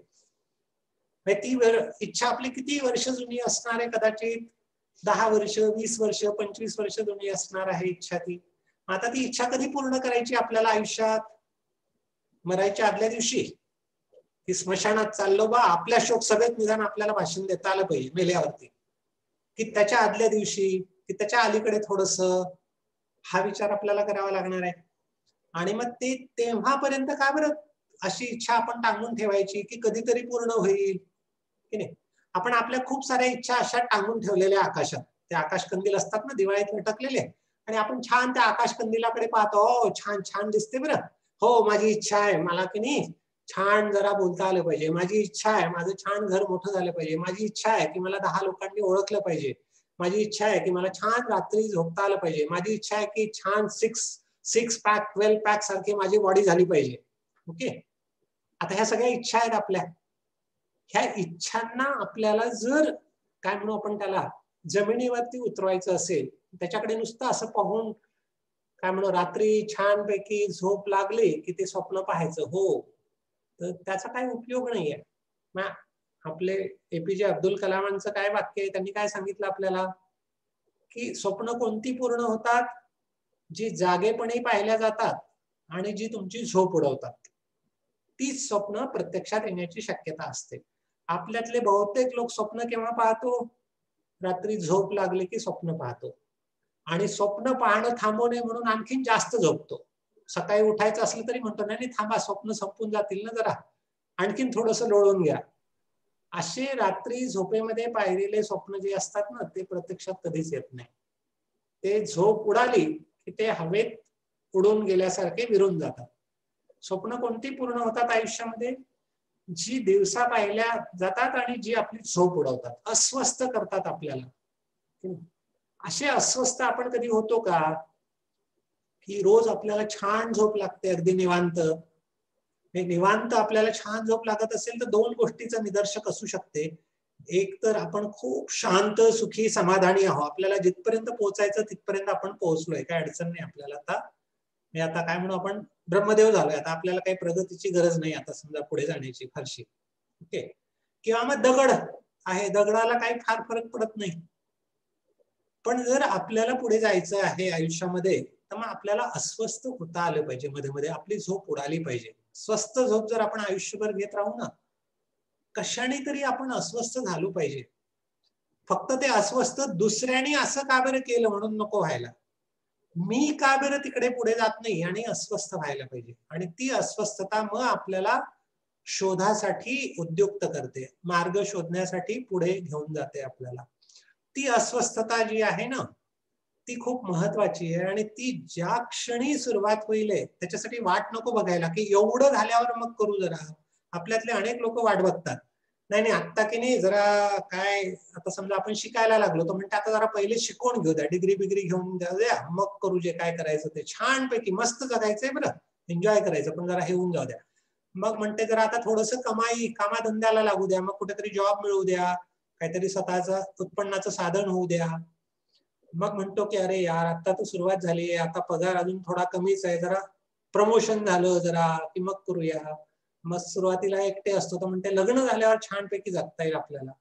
ती इच्छा आपली किती वर्ष जुनी असणार आहे? कदाचित 10 वर्ष, 20 वर्ष, 25 वर्ष जुनी असणार आहे इच्छा ती. आता ती इच्छा कधी पूर्ण करायची आपल्याला आयुष्यात? मरायच्या आदल्या दिवशी की स्मशानात चाललो बा, आपल्या शोक सभेत निदान आपल्याला भाषण देता आलं पाहिजे मेल्यावरती, की त्याच्या आदल्या दिवशी, की त्याच्या अलीकडे थोडस, हा विचार आपल्याला करावा लागणार आहे. आणि मग ते तेव्हापर्यंत का बरं अशी इच्छा आपण टांगून ठेवायची की कधीतरी पूर्ण होईल की नाही? आपण आपल्या खूप साऱ्या इच्छा अशा टांगून ठेवलेल्या आकाशात, ते आकाश कंदील असतात ना दिवाळीत लटकलेले, आणि आपण छान त्या आकाश कंदिलाकडे पाहतो, हो छान छान दिसते बरं, हो माझी इच्छा आहे मला की नाही छान जरा बोलता आलं पाहिजे, माझी इच्छा आहे माझं छान घर मोठं झालं पाहिजे, माझी इच्छा आहे की मला 10 लोकांनी ओळखलं पाहिजे, माझी इच्छा आहे की मला छान रात्री झोपता आलं पाहिजे, माझी इच्छा आहे की छान 6 पॅक 12 पॅक सारखी माझी बॉडी झाली पाहिजे. ओके. आता ह्या सगळ्या इच्छा आहेत आपल्या. ह्या इच्छांना आपल्याला जर काय म्हणू आपण त्याला जमिनीवरती उतरवायचं असेल, त्याच्याकडे नुसतं असं पाहून काय म्हणू रात्री छानपैकी झोप लागली की ते स्वप्न पाहायचं, हो, तर त्याचा काही उपयोग नाहीये. आपले एपीजे अब्दुल कलामांचं काय वाक्य आहे, त्यांनी काय सांगितलं आपल्याला? की स्वप्न कोणती पूर्ण होतात? जी जागेपणी पाहिल्या जातात आणि जी तुमची झोप उडवतात. तीच स्वप्न प्रत्यक्षात येण्याची शक्यता असते. आपल्यातले बहुतेक लोक स्वप्न केव्हा पाहतो? रात्री झोप लागली की स्वप्न पाहतो. आणि स्वप्न पाहणं थांबवू नये म्हणून आणखीन जास्त झोपतो. सकाळी उठायचं असलं तरी म्हणतो नाही थांबा, स्वप्न संपून जातील ना, जरा आणखीन थोडंसं लोळून घ्या. असे रात्री झोपेमध्ये पाहिलेले स्वप्न जे असतात ना, ते प्रत्यक्षात कधीच येत नाही. ते झोप उडाली की ते हवेत उडून गेल्यासारखे विरून जातात. स्वप्न कोणती पूर्ण होतात आयुष्यामध्ये? जी दिवसा पाहिल्या जातात आणि जी आपली झोप उडवतात, अस्वस्थ करतात आपल्याला. असे अस्वस्थ आपण कधी होतो का? की रोज आपल्याला छान झोप लागते, अगदी निवांत. निवांत आपल्याला छान झोप लागत असेल तर दोन गोष्टीचं निदर्शक असू शकते. एक तर आपण खूप शांत, सुखी, समाधानी आहोत. आपल्याला जिथपर्यंत पोहोचायचं तिथपर्यंत आपण पोहोचलोय, काही अडचण नाही आपल्याला. आता काय म्हणू, आपण ब्रह्मदेव झालोय. आता आपल्याला काही प्रगतीची गरज नाही आता समजा पुढे जाण्याची फारशी. ओके. किंवा मग दगड आहे, दगडाला काही फार फरक पडत नाही. पण जर आपल्याला पुढे जायचं आहे आयुष्यामध्ये, तर मग आपल्याला अस्वस्थ होता आलं पाहिजे. मध्ये मध्ये आपली झोप उडाली पाहिजे. स्वस्थ झोप जर आपण आयुष्यभर घेत राहू ना, कशाने तरी आपण अस्वस्थ झालो पाहिजे. फक्त ते अस्वस्थ दुसऱ्याने असं का बरं केलं म्हणून नको व्हायला. मी का बरं तिकडे पुढे जात नाही आणि अस्वस्थ व्हायला पाहिजे. आणि ती अस्वस्थता मग आपल्याला शोधासाठी उद्युक्त करते, मार्ग शोधण्यासाठी पुढे घेऊन जाते आपल्याला. ती अस्वस्थता जी आहे ना, ती खूप महत्वाची आहे. आणि ती ज्या क्षणी सुरुवात होईल त्याच्यासाठी वाट नको बघायला की एवढं झाल्यावर मग करू. जरा आपल्यातले अनेक लोक वाट बघतात, नाही आत्ता की नाही, जरा काय आता समजा आपण शिकायला लागलो तर म्हणते आता जरा पहिले शिकवून घेऊ द्या, डिग्री बिग्री घेऊन द्या, मग करू जे काय करायचं ते. छानपैकी मस्त जगायचंय बरं, एन्जॉय करायचं, पण जरा हे होऊन जाऊ द्या. मग म्हणते जरा आता थोडंसं कामाधंद्याला लागू द्या, मग कुठेतरी जॉब मिळू द्या, काहीतरी स्वतःचं उत्पन्नाचं साधन होऊ द्या. मग म्हणतो की अरे यार, आता तर सुरुवात झाली आहे, आता पगार अजून थोडा कमीच आहे, जरा प्रमोशन झालं जरा की मग करूया. मग सुरुवातीला एकटे असतो तर म्हणते लग्न झाल्यावर छानपैकी जगता येईल आपल्याला.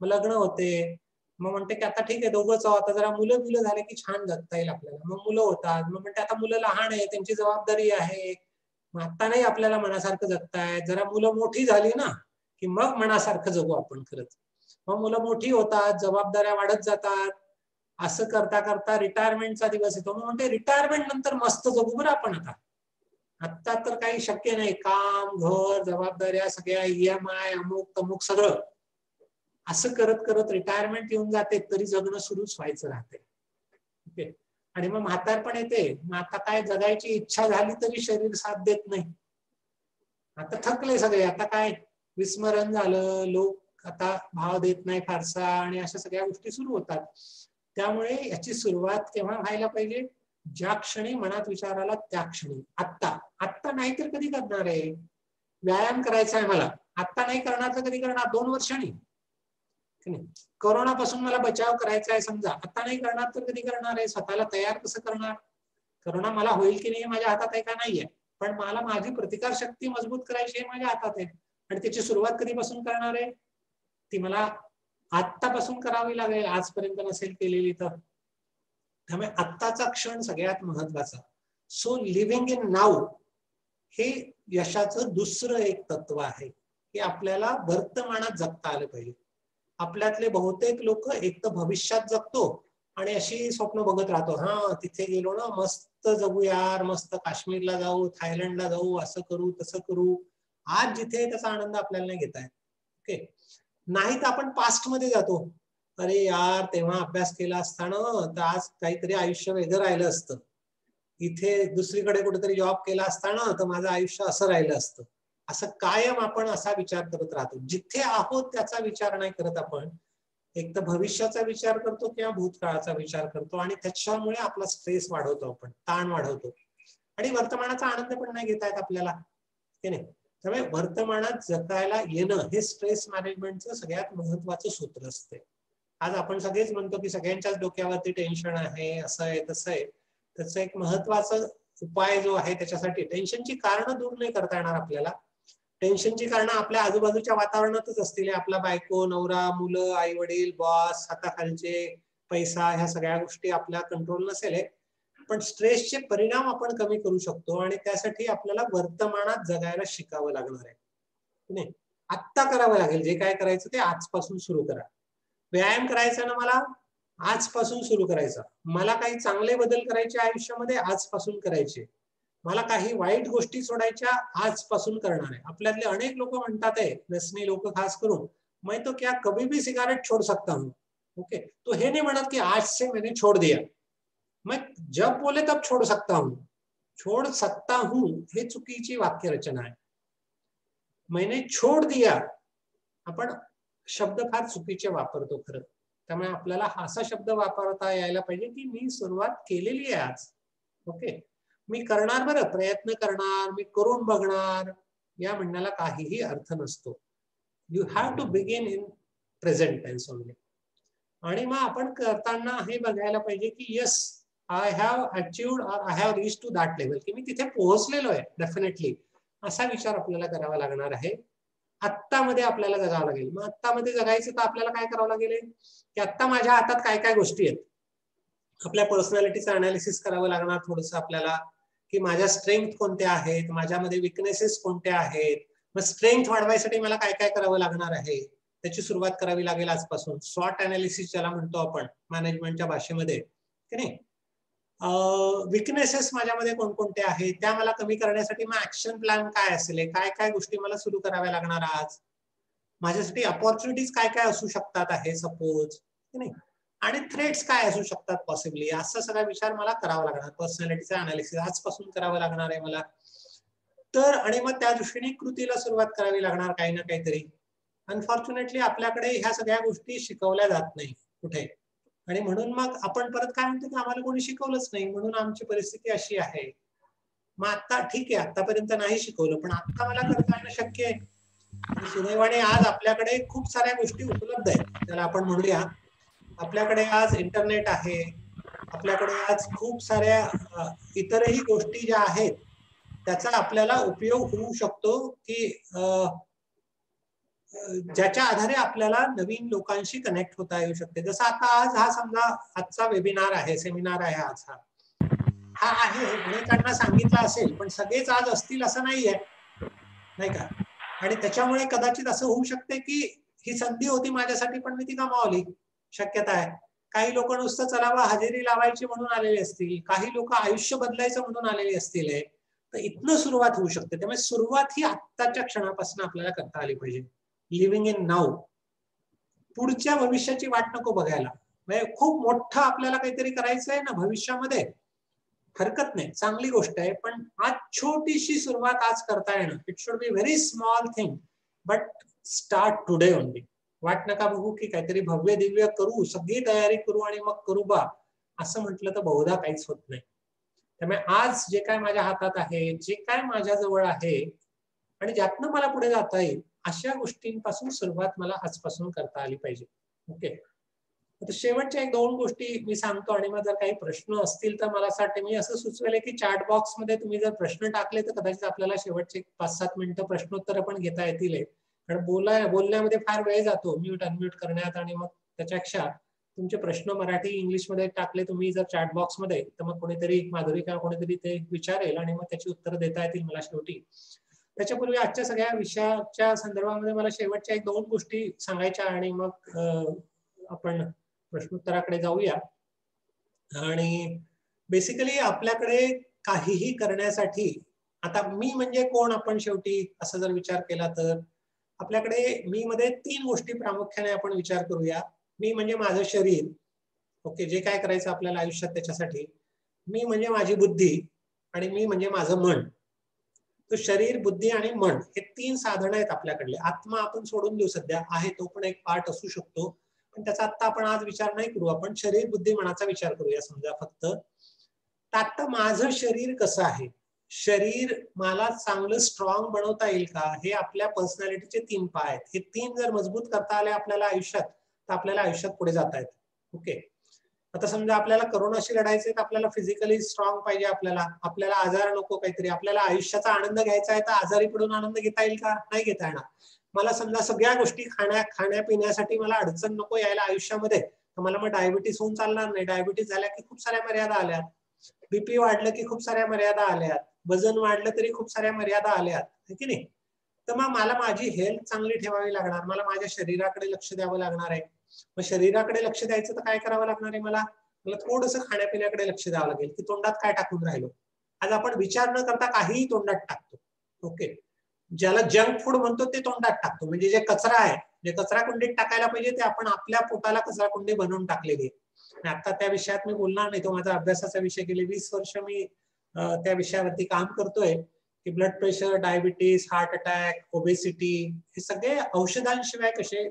मग लग्न होते, मग म्हणते की आता ठीक आहे दोघंच आहोत, आता जरा मुलं झाले की छान जगता येईल आपल्याला. मग मुलं होतात, मग म्हणते आता मुलं लहान आहे, त्यांची जबाबदारी आहे, मग आता नाही आपल्याला मनासारखं जगताय, जरा मुलं मोठी झाली ना की मग मनासारखं जगू आपण खरंच. मग मुलं मोठी होतात, जबाबदाऱ्या वाढत जातात. असं करता करता रिटायरमेंटचा दिवस येतो. मग म्हणते रिटायरमेंट नंतर मस्त जगू बरं आपण. आता तर काही शक्य नाही, काम, घर, जबाबदाऱ्या सगळ्या, EMI, अमुक तमुक सगळं. असं करत करत रिटायरमेंट येऊन जाते, तरी जगणं सुरूच व्हायचं राहते. ओके. आणि मग म्हातारपण येते, मग आता काय जगायची इच्छा झाली तरी शरीर साथ देत नाही. आता थकले सगळे, आता काय विस्मरण झालं, लोक आता भाव देत नाही फारसा, आणि अशा सगळ्या गोष्टी सुरू होतात. त्यामुळे याची सुरुवात केव्हा व्हायला पाहिजे? ज्या क्षणी मनात विचार आला त्या क्षणी. आत्ता नाही तर कधी करणार आहे? व्यायाम करायचा आहे मला, आत्ता नाही करणार तर कधी करणार? 2 वर्षांनी. कोरोनापासून मला बचाव करायचा आहे समजा, आता नाही करणार तर कधी करणार आहे? स्वतःला तयार कसं करणार? कोरोना मला होईल की नाही माझ्या हातात आहे का? नाहीये, पण मला माझी प्रतिकार शक्ती मजबूत करायची आहे, माझ्या हातात आहे. आणि त्याची सुरुवात कधीपासून करणार आहे? ती मला आत्तापासून करावी लागेल, आजपर्यंत नसेल केलेली तर. त्यामुळे आत्ताचा क्षण सगळ्यात महत्वाचा. सो लिव्हिंग इन नाऊ हे यशाचं दुसरं एक तत्व आहे, की आपल्याला वर्तमानात जगता आलं पाहिजे. आपल्यातले बहुतेक लोक एक तर भविष्यात जगतो आणि अशी स्वप्न बघत राहतो, हा तिथे गेलो ना मस्त जगू यार, मस्त काश्मीरला जाऊ, थायलंडला जाऊ, असं करू तसं करू. आज जिथे त्याचा आनंद आपल्याला नाही घेता येत. ओके. नाही तर आपण पास्ट मध्ये जातो, अरे यार तेव्हा अभ्यास केला असताना तर आज काहीतरी आयुष्य वेगळं राहिलं असतं, इथे दुसरीकडे कुठेतरी जॉब केला असताना तर माझं आयुष्य असं राहिलं असतं. असं कायम आपण असा विचार करत राहतो. जिथे आहोत त्याचा विचार नाही करत आपण, एक तर भविष्याचा विचार करतो किंवा भूतकाळाचा विचार करतो, आणि त्याच्यामुळे आपला स्ट्रेस वाढवतो, आपण ताण वाढवतो, आणि वर्तमानाचा आनंद पण नाही घेता येत आपल्याला, की नाही? त्यामुळे वर्तमानात जगायला येणं हे स्ट्रेस मॅनेजमेंटचं सगळ्यात महत्वाचं सूत्र असते. आज आपण सगळेच म्हणतो की सगळ्यांच्याच डोक्यावरती टेन्शन आहे, असं आहे तसं आहे. त्याचं एक महत्वाचं उपाय जो आहे, त्याच्यासाठी टेन्शनची कारणं दूर नाही करता येणार आपल्याला. टेन्शनची कारणं आपल्या आजूबाजूच्या वातावरणातच असतील. आपला बायको, नवरा, मुलं, आई वडील, बॉस, हाताखालचे, पैसा, ह्या सगळ्या गोष्टी आपल्या कंट्रोल नसेल, पण स्ट्रेसचे परिणाम आपण कमी करू शकतो आणि त्यासाठी आपल्याला वर्तमानात जगायला शिकावं लागणार आहे. नाही, आत्ता करावं लागेल. जे काय करायचं ते आजपासून सुरू करा. व्यायाम करायचा ना मला, आजपासून सुरू करायचा. मला काही चांगले बदल करायचे आयुष्यामध्ये, आजपासून करायचे. मला काही वाईट गोष्टी सोडायच्या, आजपासून करणार आहे. आपल्यातले अनेक लोक म्हणतात आहे, व्यसनी लोक खास करून, मैं तो क्या कभी भी सिगारेट छोड़ सकता हूँ. ओके, तो हे नाही म्हणत की आज से मैंने छोड़ दिया, मैं जब बोले तब छोड़ सकता हूँ. छोड़ सकता हूँ हे चुकीची वाक्य रचना आहे. मैंने छोड़ दिया, आपण शब्द फार चुकीचे वापरतो खरं. त्यामुळे आपल्याला असा शब्द वापरता यायला पाहिजे की मी सुरुवात केलेली आहे आज. ओके, मी करणार, बरं प्रयत्न करणार, मी करून बघणार, या म्हणण्याला काहीही अर्थ नसतो. You have to begin in present tense only. आणि मग आपण करताना हे बघायला पाहिजे की yes, I have achieved or I have reach to that level, की मी तिथे पोहोचलेलो आहे डेफिनेटली, असा विचार आपल्याला करावा लागणार आहे. आत्तामध्ये आपल्याला जगावं लागेल. मग आत्तामध्ये जगायचं तर आपल्याला काय करावं लागेल की आत्ता माझ्या हातात काय काय गोष्टी आहेत. आपल्या पर्सनॅलिटीचं अनालिसिस करावं लागणार थोडंसं आपल्याला, की माझ्या स्ट्रेंथ कोणत्या आहेत, माझ्यामध्ये विकनेसेस कोणत्या आहेत. मग स्ट्रेंथ वाढवायसाठी मला काय काय करावं लागणार आहे, त्याची सुरुवात करावी लागेल आजपासून. स्वॉट अनालिसिस ज्याला म्हणतो आपण मॅनेजमेंटच्या भाषेमध्ये, की नाही. विकनेसेस माझ्यामध्ये कोणकोणते आहेत, त्या मला कमी करण्यासाठी मग ऍक्शन प्लॅन काय असेल, काय काय गोष्टी मला सुरू कराव्या लागणार आज. माझ्यासाठी अपॉर्च्युनिटीज काय काय असू शकतात आहे सपोज, की नाही. आणि थ्रेट्स काय असू शकतात पॉसिबली, असा सगळा विचार मला करावा लागणार. पर्सनॅलिटीचा अनालिसिस आजपासून करावं लागणार आहे मला. तर आणि मग त्या दृष्टीने कृतीला सुरुवात करावी लागणार काही ना काहीतरी. अनफॉर्च्युनेटली आपल्याकडे ह्या सगळ्या गोष्टी शिकवल्या जात नाही कुठे, आणि म्हणून मग आपण परत काय म्हणतो की आम्हाला कोणी शिकवलंच नाही, म्हणून आमची परिस्थिती अशी आहे. मग आता ठीक आहे, आतापर्यंत नाही शिकवलं, पण आता मला करता येणं शक्य आहे. आणि सुदैवाने आज आपल्याकडे खूप साऱ्या गोष्टी उपलब्ध आहेत, त्याला आपण म्हणूया. आपल्याकडे आज इंटरनेट आहे, आपल्याकडे आज खूप साऱ्या इतरही गोष्टी ज्या आहेत त्याचा आपल्याला उपयोग होऊ शकतो, की ज्याच्या आधारे आपल्याला नवीन लोकांशी कनेक्ट होता येऊ शकते. जसं आता आज हा समजा आजचा वेबिनार आहे, सेमिनार आहे आज, हा आहे अनेकांना सांगितलं असेल, पण सगळेच आज असतील असं नाहीये, नाही का. आणि त्याच्यामुळे कदाचित असं होऊ शकते की ही संधी होती माझ्यासाठी पण मी ती गमावली, शक्यता आहे. काही लोक नुसतं चलावा हजेरी लावायची म्हणून आलेले असतील, काही लोक आयुष्य बदलायचं म्हणून आलेले असतील. तर इथनं सुरुवात होऊ शकते. त्यामुळे सुरुवात ही आत्ताच्या क्षणापासून आपल्याला करता आली पाहिजे. Living in now. पुढच्या भविष्याची वाट नको बघायला. म्हणजे खूप मोठं आपल्याला काहीतरी करायचंय ना भविष्यामध्ये, हरकत नाही, चांगली गोष्ट आहे. पण आज छोटीशी सुरुवात आज करता येणं, it should be very small thing, but start today only. वाट नका बघू की काहीतरी भव्य दिव्य करू, सगळी तयारी करू आणि मग करू बा, असं म्हटलं तर बहुधा काहीच होत नाही. त्यामुळे आज जे काय माझ्या हातात आहे, जे काय माझ्या जवळ आहे आणि ज्यातनं मला पुढे जाता येईल, अशा गोष्टींपासून सुरुवात मला आजपासून करता आली पाहिजे. ओके, आता शेवटच्या 1-2 गोष्टी मी सांगतो आणि मग जर काही प्रश्न असतील तर मला असं वाटतं मी असं सुचवेल की चॅट बॉक्स मध्ये तुम्ही जर प्रश्न टाकले तर कदाचित आपल्याला शेवटचे 5-7 मिनिटं प्रश्नोत्तर पण घेता येतील. कारण बोलण्यामध्ये फार वेळ जातो म्यूट अनम्यूट करण्यात, आणि मग त्याच्यापेक्षा तुमचे प्रश्न मराठी इंग्लिश मध्ये टाकले तुम्ही जर चॅट बॉक्स मध्ये, तर मग कोणीतरी माधुरी किंवा कोणीतरी ते विचारेल आणि मग त्याची उत्तरं देता येतील मला शेवटी. त्याच्यापूर्वी आजच्या सगळ्या विषयाच्या संदर्भामध्ये मला शेवटच्या 1-2 गोष्टी सांगायच्या आणि मग आपण प्रश्नोत्तराकडे जाऊया. आणि बेसिकली आपल्याकडे काहीही करण्यासाठी, आता मी म्हणजे कोण, आपण शेवटी असं जर विचार केला तर आपल्याकडे मी मध्ये 3 गोष्टी प्रामुख्याने आपण विचार करूया. मी म्हणजे माझं शरीर, ओके, जे काय करायचं आपल्याला आयुष्यात त्याच्यासाठी. मी म्हणजे माझी बुद्धी, आणि मी म्हणजे माझं मन. तो शरीर, बुद्धी आणि मन हे 3 साधनं आहेत आपल्याकडले. आत्मा आपण सोडून देऊ, सध्या आहे तो पण एक पार्ट असू शकतो, पण त्याचा आता आपण आज विचार नाही करू. आपण शरीर, बुद्धी, मनाचा विचार करूया समजा फक्त. तर आता माझं शरीर कसं आहे, शरीर मला चांगलं स्ट्रॉंग बनवता येईल का, हे आपल्या पर्सनॅलिटीचे 3 पाय आहेत. हे 3 जर मजबूत करता आले आपल्याला आयुष्यात, तर आपल्याला आयुष्यात पुढे जाता येतं. ओके, आता समजा आपल्याला करोनाशी लढायचंय, तर आपल्याला फिजिकली स्ट्रॉंग पाहिजे, आपल्याला आजार नको काहीतरी, आपल्याला आयुष्याचा आनंद घ्यायचा आहे, तर आजारी पडून आनंद घेता येईल का, नाही घेता येणार. मला समजा सगळ्या गोष्टी खाण्यापिण्यासाठी मला अडचण नको यायला आयुष्यामध्ये, तर मला मग डायबिटीस होऊन चालणार नाही. डायबिटीस झाल्या की खूप साऱ्या मर्यादा आल्यात. बीपी वाढलं की खूप साऱ्या मर्यादा आल्यात. वजन वाढलं तरी खूप साऱ्या मर्यादा आल्यात, है की नाही? तर मग मला माझी हेल्थ चांगली ठेवावी लागणार, मला माझ्या शरीराकडे लक्ष द्यावं लागणार आहे. मग शरीराकडे लक्ष द्यायचं तर काय करावं लागणार आहे मला थोडंसं खाण्यापिण्याकडे लक्ष द्यावं लागेल की तोंडात काय टाकून राहिलो. आज आपण विचार न करता काहीही तोंडात टाकतो. ओके, ज्याला जंक फूड म्हणतो ते तोंडात टाकतो. म्हणजे जे कचरा आहे, जे कचरा कुंडीत टाकायला पाहिजे ते आपण आपल्या पोटाला कचरा कुंडी बनवून टाकलेली आहे. आता त्या विषयात मी बोलणार नाही, तो माझा अभ्यासाचा विषय. गेले 20 वर्ष मी त्या विषयावरती काम करतोय की blood pressure, diabetes, heart attack, obesity हे सगळे औषधांशिवाय कसे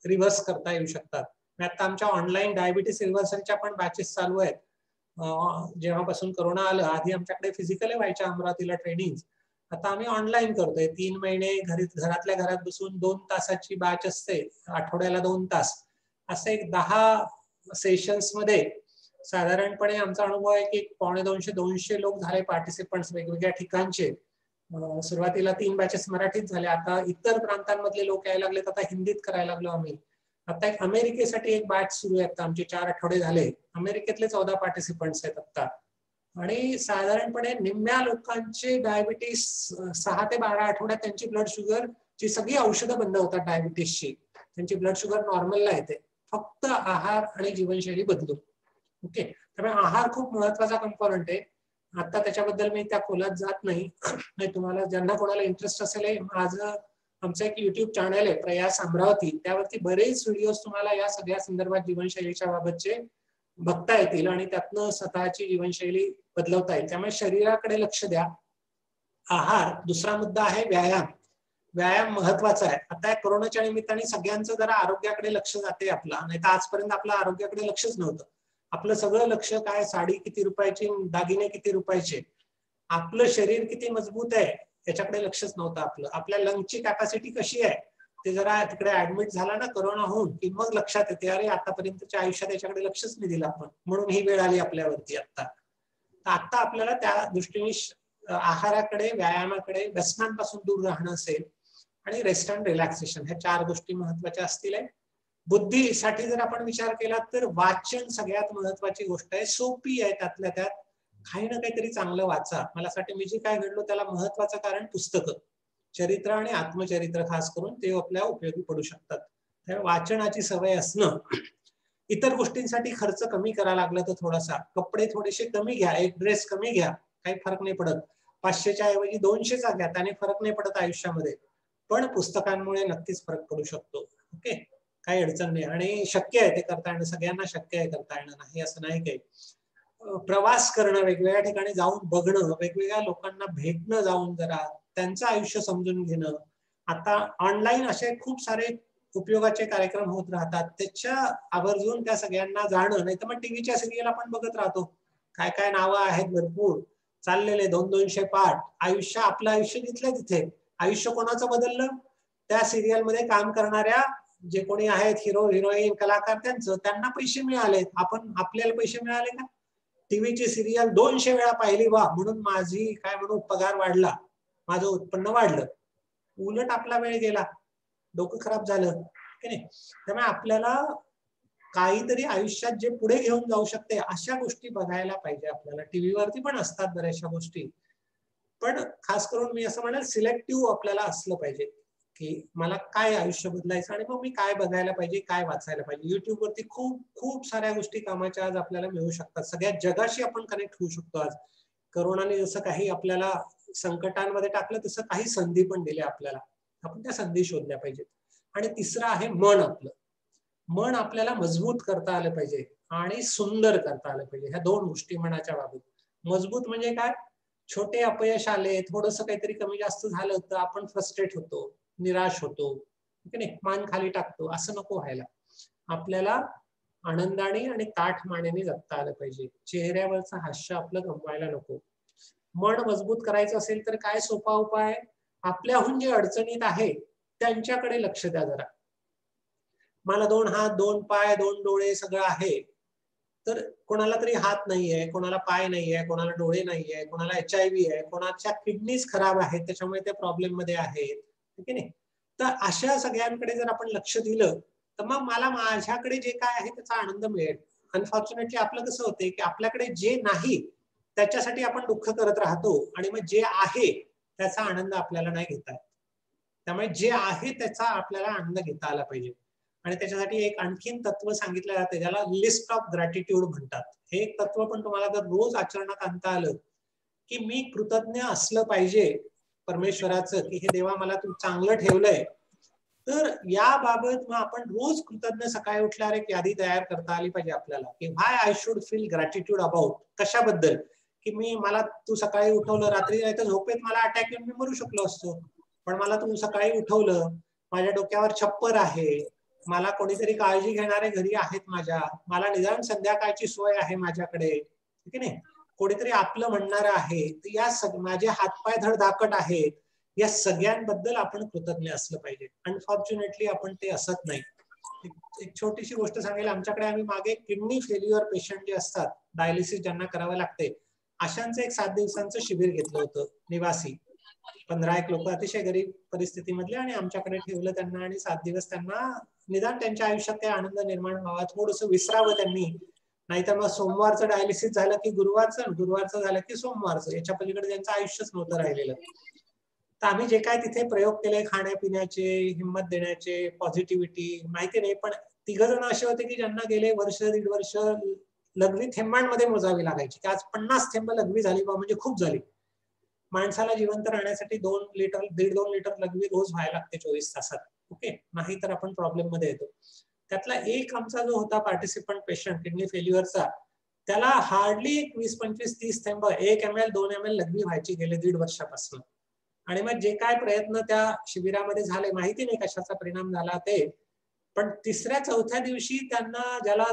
रिव्हर्स करता येऊ शकतात. आता आमच्या ऑनलाईन डायबिटीस रिव्हर्सलच्या पण बॅचेस चालू आहेत. जेव्हापासून कोरोना आलं, आधी आमच्याकडे फिजिकली व्हायच्या अमरावतीला ट्रेनिंग, आता आम्ही ऑनलाईन करतोय. 3 महिने घरातल्या घरात बसून 2 तासाची बॅच असते, आठवड्याला 2 तास. असं एक 10 सेशन्स मध्ये साधारणपणे आमचा अनुभव आहे की 250-200 लोक झाले पार्टिसिपंट्स वेगवेगळ्या ठिकाणचे. सुरुवातीला 3 बॅचेस मराठीत झाल्या, आता इतर प्रांतांमधले लोक यायला लागलेत, आता हिंदीत करायला लागलो आम्ही. आता एक अमेरिकेसाठी एक बॅच सुरू आहे, आता आमचे 4 आठवडे झाले. अमेरिकेतले 14 पार्टिसिपंट्स आहेत आता. आणि साधारणपणे निम्म्या लोकांचे डायबिटीस 6 ते 12 आठवड्यात त्यांची ब्लड शुगर ची सगळी औषधं बंद होतात. डायबिटीसची त्यांची ब्लड शुगर नॉर्मलला येते, फक्त आहार आणि जीवनशैली बदलून. ओके, त्यामुळे आहार खूप महत्वाचा कंपोनंट आहे. आता त्याच्याबद्दल मी त्या खोलात जात नाही. तुम्हाला ज्यांना कोणाला इंटरेस्ट असेल, माझं आमचं एक युट्यूब चॅनल आहे प्रयास अमरावती, त्यावरती बरेच व्हिडिओज तुम्हाला या सगळ्या संदर्भात जीवनशैलीच्या बाबतचे बघता येतील आणि त्यातनं स्वतःची जीवनशैली बदलवता येईल. त्यामुळे शरीराकडे लक्ष द्या. आहार, दुसरा मुद्दा आहे व्यायाम. व्यायाम महत्वाचा आहे. आता कोरोनाच्या निमित्ताने सगळ्यांचं जरा आरोग्याकडे लक्ष जाते आपला, नाही तर आजपर्यंत आपलं आरोग्याकडे लक्षच नव्हतं. आपलं सगळं लक्ष काय, साडी किती रुपयाची, दागिने किती रुपयाचे, आपलं शरीर किती मजबूत आहे याच्याकडे लक्षच नव्हतं आपलं. आपल्या लंगची कॅपॅसिटी कशी आहे ते जरा तिकडे ऍडमिट झाला ना कोरोना होऊन की मग लक्षात येते, अरे आतापर्यंतच्या आयुष्यात याच्याकडे लक्षच नाही दिलं आपण, म्हणून ही वेळ आली आपल्यावरती. आता आपल्याला त्या दृष्टीने आहाराकडे, व्यायामाकडे, व्यसनांपासून दूर राहणं असेल आणि रेस्ट अँड रिलॅक्सेशन, ह्या 4 गोष्टी महत्वाच्या असतील. बुद्धीसाठी जर आपण विचार केला तर वाचन सगळ्यात महत्वाची गोष्ट आहे. सोपी आहे, त्यातल्या त्यात काही ना काहीतरी चांगलं वाचा. मला असं मी जे काय घडलो त्याला महत्वाचं कारण पुस्तकं, चरित्र आणि आत्मचरित्र खास करून, ते आपल्या उपयोगी पडू शकतात. त्यामुळे वाचनाची सवय असणं. इतर गोष्टींसाठी खर्च कमी करायला लागला तर थोडासा, कपडे थोडेसे कमी घ्या, एक ड्रेस कमी घ्या, काही फरक नाही पडत. 500च्या ऐवजी 200चा घ्या, त्याने फरक नाही पडत आयुष्यामध्ये. पण पुस्तकांमुळे नक्कीच फरक पडू शकतो. ओके, काही अडचण नाही आणि शक्य आहे ते करता येणं, सगळ्यांना शक्य आहे करता येणं, नाही असं नाही काही. प्रवास करणं, वेगवेगळ्या ठिकाणी जाऊन बघणं, वेगवेगळ्या लोकांना भेटणं, जाऊन जरा त्यांचं आयुष्य समजून घेणं. आता ऑनलाईन असे खूप सारे उपयोगाचे कार्यक्रम होत राहतात, त्याच्या आवर्जून त्या सगळ्यांना जाणं. नाही तर मग टीव्हीच्या सिरियल आपण बघत राहतो, काय काय नावं आहेत भरपूर चाललेले, 200-200 पाठ. आपलं आयुष्य तिथल्या तिथे. आयुष्य कोणाचं बदललं? त्या सिरियल मध्ये काम करणाऱ्या जे कोणी आहेत, हिरो हिरोईन कलाकार, त्यांना पैसे मिळाले. आपल्याला पैसे मिळाले का? टीव्हीची सिरियल 200 वेळा पाहिली, वा म्हणून माझी काय म्हणू पगार वाढला, माझं उत्पन्न वाढलं. उलट आपला वेळ गेला, डोकं खराब झालं की नाही. त्यामुळे आपल्याला काहीतरी आयुष्यात जे पुढे घेऊन जाऊ शकते अशा गोष्टी बघायला पाहिजे. आपल्याला टीव्हीवरती पण असतात बऱ्याचशा गोष्टी, पण खास करून मी असं म्हणेल सिलेक्टिव्ह आपल्याला असलं पाहिजे की मला काय आयुष्य बदलायचं आणि मग मी काय बघायला पाहिजे, काय वाचायला पाहिजे. युट्यूब वरती खूप खूप साऱ्या गोष्टी कामाच्या आज आपल्याला मिळू शकतात. सगळ्या जगाशी आपण कनेक्ट होऊ शकतो. आज कोरोनाने जसं काही आपल्याला संकटांमध्ये टाकलं, तसं काही संधी पण दिल्या आपल्याला. आपण त्या संधी शोधल्या पाहिजेत. आणि तिसरं आहे मन. आपलं मन आपल्याला मजबूत करता आलं पाहिजे आणि सुंदर करता आलं पाहिजे. ह्या 2 गोष्टी मनाच्या बाबतीत. मजबूत म्हणजे काय, छोटे अपयश आले, थोडंसं काहीतरी कमी जास्त झालं तर आपण फ्रस्ट्रेट होतो, निराश होतो, ठीक आहे, मान खाली टाकतो. असं नको व्हायला. आपल्याला आनंदाने आणि ताठ मानेने जगता आलं पाहिजे. चेहऱ्यावरचं हास्य आपलं गमवायला नको. मन मजबूत करायचं असेल तर काय सोपा उपाय, आपल्याहून जे अडचणीत आहे त्यांच्याकडे लक्ष द्या जरा. मला 2 हात, 2 पाय, 2 डोळे सगळं आहे, तर कोणाला तरी हात नाहीये, कोणाला पाय नाहीये, कोणाला डोळे नाहीये, कोणाला HIV आहे, कोणाच्या किडनीज खराब आहेत, त्याच्यामुळे ते प्रॉब्लेम मध्ये आहेत, ठीक आहे. तर अशा सगळ्यांकडे जर आपण लक्ष दिलं तर मग मला माझ्याकडे जे काय आहे त्याचा आनंद मिळेल. अनफॉर्च्युनेटली आपलं कसं होतंय की आपल्याकडे जे नाही त्याच्यासाठी आपण दुःख करत राहतो आणि मग जे आहे त्याचा आनंद आपल्याला नाही घेता येत. त्यामुळे जे आहे त्याचा आपल्याला आनंद घेता आला पाहिजे. आणि त्याच्यासाठी एक आणखीन तत्व सांगितलं जातं ज्याला लिस्ट ऑफ ग्रॅटिट्यूड म्हणतात. हे एक तत्व पण तुम्हाला जर रोज आचरणात आणता आलं की मी कृतज्ञ असलं पाहिजे परमेश्वराचं की हे देवा मला तू चांगलं ठेवलंय, तर याबाबत मग आपण रोज कृतज्ञ सकाळी उठल्यावर एक यादी तयार करता आली पाहिजे आपल्याला की why I should feel gratitude about, कशाबद्दल की मला तू सकाळी उठवलं, रात्री नाही तर झोपेत मला अटॅक येऊन मी मरू शकलो असतो, पण मला तू सकाळी उठवलं, माझ्या डोक्यावर छप्पर आहे, मला कोणीतरी काळजी घेणारे घरी आहेत माझ्या, मला निदान संध्याकाळची सोय आहे माझ्याकडे, ठीक आहे नाही, कोणीतरी आपलं म्हणणारं आहे, तर या माझे हातपाय धडधाकट आहेत, या सगळ्यांबद्दल आपण कृतज्ञ असलं पाहिजे. अनफॉर्च्युनेटली आपण ते असत नाही. एक छोटीशी गोष्ट सांगेल, आमच्याकडे आम्ही मागे किडनी फेल्युअर पेशंट जे असतात, डायलिसिस ज्यांना करावं लागते, अशांचं एक 7 दिवसांचं शिबिर घेतलं होतं निवासी. 15 लोक अतिशय गरीब परिस्थितीमधले आणि आमच्याकडे ठेवलं त्यांना आणि 7 दिवस त्यांना निदान त्यांच्या आयुष्यात काही आनंद निर्माण व्हावा, थोडंसं विसरावं त्यांनी. नाहीतर मग सोमवारचं डायलिसिस झालं की गुरुवारचं, गुरुवारचं झालं की सोमवारचं, याच्या पलीकडे त्यांचं आयुष्यच नव्हतं राहिलेलं. तर आम्ही जे काय तिथे प्रयोग केले, खाण्यापिण्याचे, हिंमत देण्याचे, पॉझिटिव्हिटी, माहिती नाही, पण 3 जण असे होते की ज्यांना गेले वर्ष 1.5 वर्ष लघवी थेंबांमध्ये मोजावी लागायची की आज 50 थेंब लघवी झाली बा म्हणजे खूप झाली. माणसाला जिवंत राहण्यासाठी 2 लिटर 1.5-2 लिटर लघवी रोज व्हायला लागते 24 तासात. ओके, नाही तर आपण प्रॉब्लेम मध्ये येतो. त्यातला एक आमचा जो होता पार्टिसिपंट पेशंट किडनी फेल्युअरचा, त्याला हार्डली 20-25-30 थेंब 1 ml 2 ml लघवी व्हायची गेले 1.5 वर्षापासून. आणि मग जे काय प्रयत्न त्या शिबिरामध्ये झाले, माहिती नाही कशाचा परिणाम झाला ते, पण 3ऱ्या-4थ्या दिवशी त्यांना, ज्याला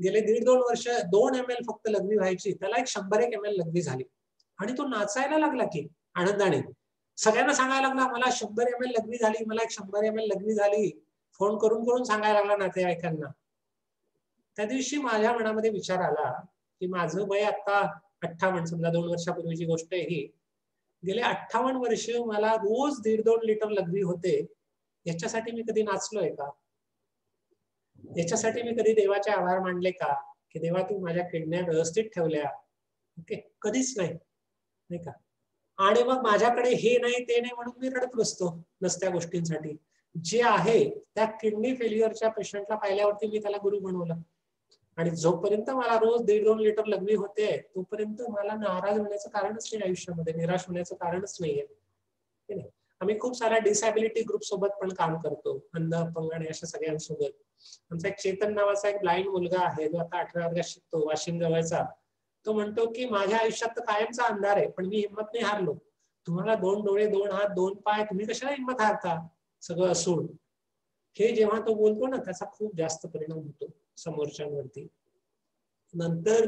गेले 1.5-2 वर्ष 2 ml फक्त लघवी व्हायची, त्याला एक 100 ml लघवी झाली आणि तो नाचायला लागला की आनंदाने. सगळ्यांना सांगायला लागला मला 100 ml लघवी झाली, मला एक 100 ml लघवी झाली, फोन करून करून सांगायला लागला नातेवाईकांना. त्या दिवशी माझ्या मनामध्ये विचार आला की माझं वय आता 58, समजा 2 वर्षापूर्वीची गोष्ट आहे ही, गेले 58 वर्ष मला रोज 1.5-2 लिटर लघवी होते, याच्यासाठी मी कधी नाचलोय का? याच्यासाठी मी कधी देवाचे आभार मानले का की देवा तू माझ्या किडन्या व्यवस्थित ठेवल्या? ओके, कधीच नाही, नाही का? आणि मग माझ्याकडे हे नाही ते नाही म्हणून मी रडत बसतो नसत्या गोष्टींसाठी. जे आहे त्या किडनी फेल्युअरच्या पेशंटला पाहिल्यावरती मी त्याला गुरु बनवलं आणि जोपर्यंत मला रोज 1.5-2 लिटर लघवी होते तोपर्यंत मला नाराज होण्याचं कारणच नाही आयुष्यामध्ये, निराश होण्याचं कारणच नाहीये. आम्ही खूप साऱ्या डिसॅबिलिटी ग्रुप सोबत पण काम करतो, अंध अपंग आणि अशा सगळ्यांसोबत. आमचा एक चेतन नावाचा एक ब्लाइंड मुलगा आहे जो आता 8व्या वर्गात शिकतो, वाशिम जवळचा. तो म्हणतो की माझ्या आयुष्यात तर कायमचा अंधार आहे पण मी हिंमत नाही हारलो. तुम्हाला 2 डोळे, 2 हात, 2 पाय, तुम्ही कशाला हिंमत हारता सगळं असून? हे जेव्हा तो बोलतो ना त्याचा खूप जास्त परिणाम होतो समोरच्यांवरती. नंतर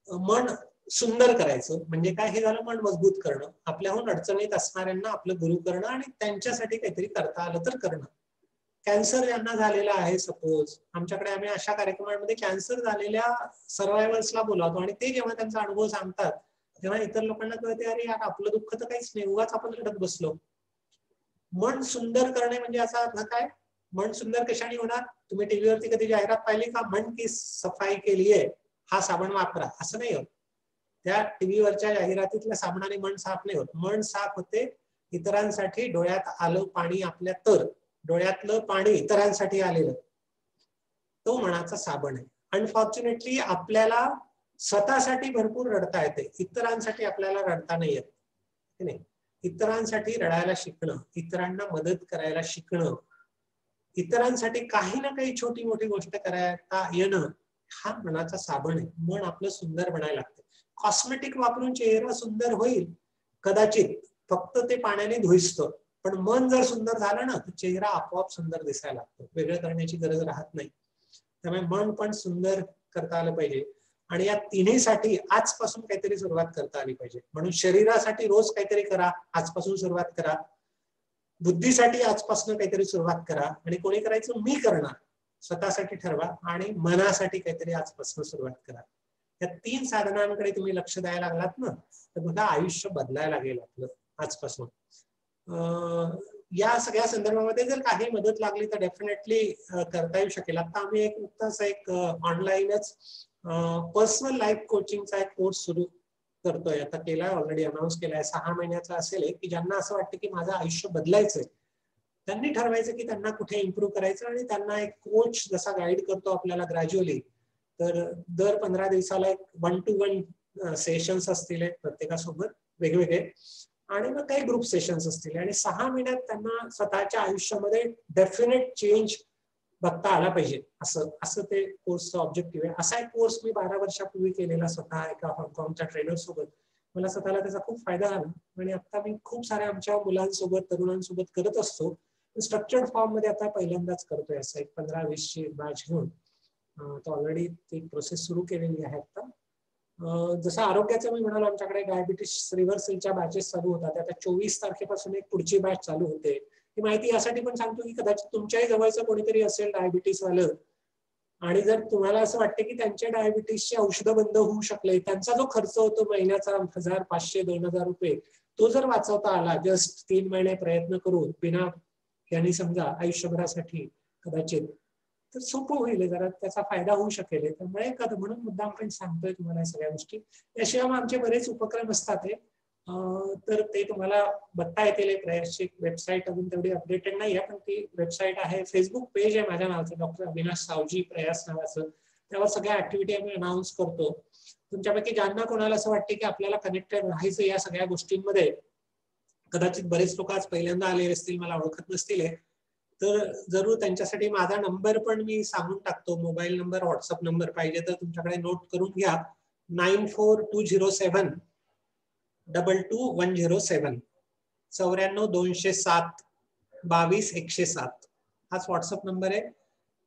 मन सुंदर करायचं म्हणजे काय, हे झालं मन मजबूत करणं, आपल्याहून अडचणीत असणाऱ्यांना आपलं गुरु करणं आणि त्यांच्यासाठी काहीतरी करता आलं तर करणं. कॅन्सर ज्यांना झालेला आहे, सपोज आमच्याकडे आम्ही अशा कार्यक्रमांमध्ये कॅन्सर झालेल्या सर्वायव्हर्सला बोलावतो आणि ते जेव्हा त्यांचा अनुभव सांगतात तेव्हा इतर लोकांना कळते अरे यार आपलं दुःख तर काहीच नाही, उगाच आपण रडत बसलो. मन सुंदर करणे म्हणजे असा अर्थ काय? मन सुंदर कशाने होणार? तुम्ही टीव्हीवरती कधी जाहिरात पाहिली का, मन की सफाई केली आहे हा साबण वापरा, असं नाही होत. त्या टीव्हीवरच्या जाहिरातीतल्या साबणाने मन साफ नाही होत. मन साफ होते इतरांसाठी, डोळ्यात आलं पाणी आपल्या तर, डोळ्यातलं पाणी इतरांसाठी आलेलं, तो मनाचा साबण आहे. अनफॉर्च्युनेटली आपल्याला स्वतःसाठी भरपूर रडता येते, इतरांसाठी आपल्याला रडता नाही येत, नाही. इतरांसाठी रडायला शिकणं, इतरांना मदत करायला शिकणं, इतरांसाठी काही ना काही छोटी मोठी गोष्ट करायला येणं, हा मनाचा साबण आहे. मन आपलं सुंदर बनायला लागतं. कॉस्मेटिक वापरून चेहरा सुंदर होईल कदाचित, फक्त ते पाण्याने धुईसतं, पण मन जर सुंदर झालं ना तर चेहरा आपोआप सुंदर दिसायला लागतो, वेगळं करण्याची गरज राहत नाही. त्यामुळे मन पण सुंदर करता आलं पाहिजे आणि या तिन्हीसाठी आजपासून काहीतरी सुरुवात करता आली पाहिजे. म्हणून शरीरासाठी रोज काहीतरी करा, आजपासून सुरुवात करा. बुद्धीसाठी आजपासून काहीतरी सुरुवात करा आणि कोणी करायचं मी करणार, स्वतःसाठी ठरवा आणि मनासाठी काहीतरी आजपासून सुरुवात करा. या 3 साधनांकडे तुम्ही लक्ष द्यायला लागलात ना तर बघा आयुष्य बदलायला लागेल आपलं आजपासून. या सगळ्या संदर्भामध्ये जर काही मदत लागली तर डेफिनेटली करता येऊ शकेल. आता आम्ही एक नुकताच एक ऑनलाईनच पर्सनल लाईफ कोचिंगचा एक कोर्स सुरू करतोय. आता केलाय, ऑलरेडी अनाऊन्स केलाय. 6 महिन्याचा असेल, की ज्यांना असं वाटतं की माझं आयुष्य बदलायचंय, त्यांनी ठरवायचं की त्यांना कुठे इम्प्रूव्ह करायचं, आणि त्यांना एक कोच जसा गाईड करतो आपल्याला ग्रॅज्युअली, तर दर 15 दिवसाला एक 1 to 1 सेशन्स असतील प्रत्येकासोबत वेगवेगळे, आणि मग काही ग्रुप सेशन्स असतील, आणि 6 महिन्यात त्यांना स्वतःच्या आयुष्यामध्ये डेफिनेट चेंज बघता आला पाहिजे, असं ते कोर्सचं ऑब्जेक्टिव्ह आहे. असा एक कोर्स मी 12 वर्षापूर्वी केलेला स्वतः एका हाँगकाँगच्या ट्रेनर सोबत. मला स्वतःला त्याचा खूप फायदा झाला, आणि आता मी खूप साऱ्या आमच्या मुलांसोबत, तरुणांसोबत करत असतो. स्ट्रक्चर्ड फॉर्म मध्ये आता पहिल्यांदाच करतोय, असं एक 15-20 ची बॅच घेऊन. तर ऑलरेडी ती प्रोसेस सुरू केलेली आहे आता. जसं आरोग्याचं मी म्हणालो, आमच्याकडे डायबिटीस रिव्हर्सलच्या बॅचेस चालू होतात. आता 24 तारखेपासून एक पुढची बॅच चालू होते. ही माहिती यासाठी पण सांगतो की कदाचित तुमच्याही जवळचं कोणीतरी असेल डायबिटीस वालं, आणि जर तुम्हाला असं वाटतं की त्यांच्या डायबिटीसची औषधं बंद होऊ शकले, त्यांचा जो खर्च होतो महिन्याचा 1000, 500, 2000 रुपये, तो जर वाचवता आला जस्ट 3 महिने प्रयत्न करून, बिना यांनी समजा आयुष्यभरासाठी कदाचित, तर सोपं होईल, जरा त्याचा फायदा होऊ शकेल. त्यामुळे म्हणून मुद्दाम पण सांगतोय तुम्हाला या सगळ्या गोष्टी. याशिवाय आमचे बरेच उपक्रम असतात, तर ते तुम्हाला बघता येतील. प्रयासची वेबसाईट अजून तेवढी अपडेटेड नाही आहे, पण ती वेबसाईट आहे. फेसबुक पेज आहे माझ्या नावाचं, डॉक्टर अविनाश सावजी प्रयास नावाचं. त्यावर सगळ्या ऍक्टिव्हिटी आम्ही अनाऊन्स करतो. तुमच्यापैकी ज्यांना कोणाला असं वाटते की आपल्याला कनेक्टेड राहायचं या सगळ्या गोष्टींमध्ये, कदाचित बरेच लोक आज पहिल्यांदा आले असतील, मला ओळखत नसतील, तर जरूर त्यांच्यासाठी माझा नंबर पण मी सांगून टाकतो. मोबाईल नंबर, व्हॉट्सअप नंबर पाहिजे तर तुमच्याकडे नोट करून घ्या. 94207 22107 94 207 22 107 हाच व्हॉट्सअप नंबर आहे.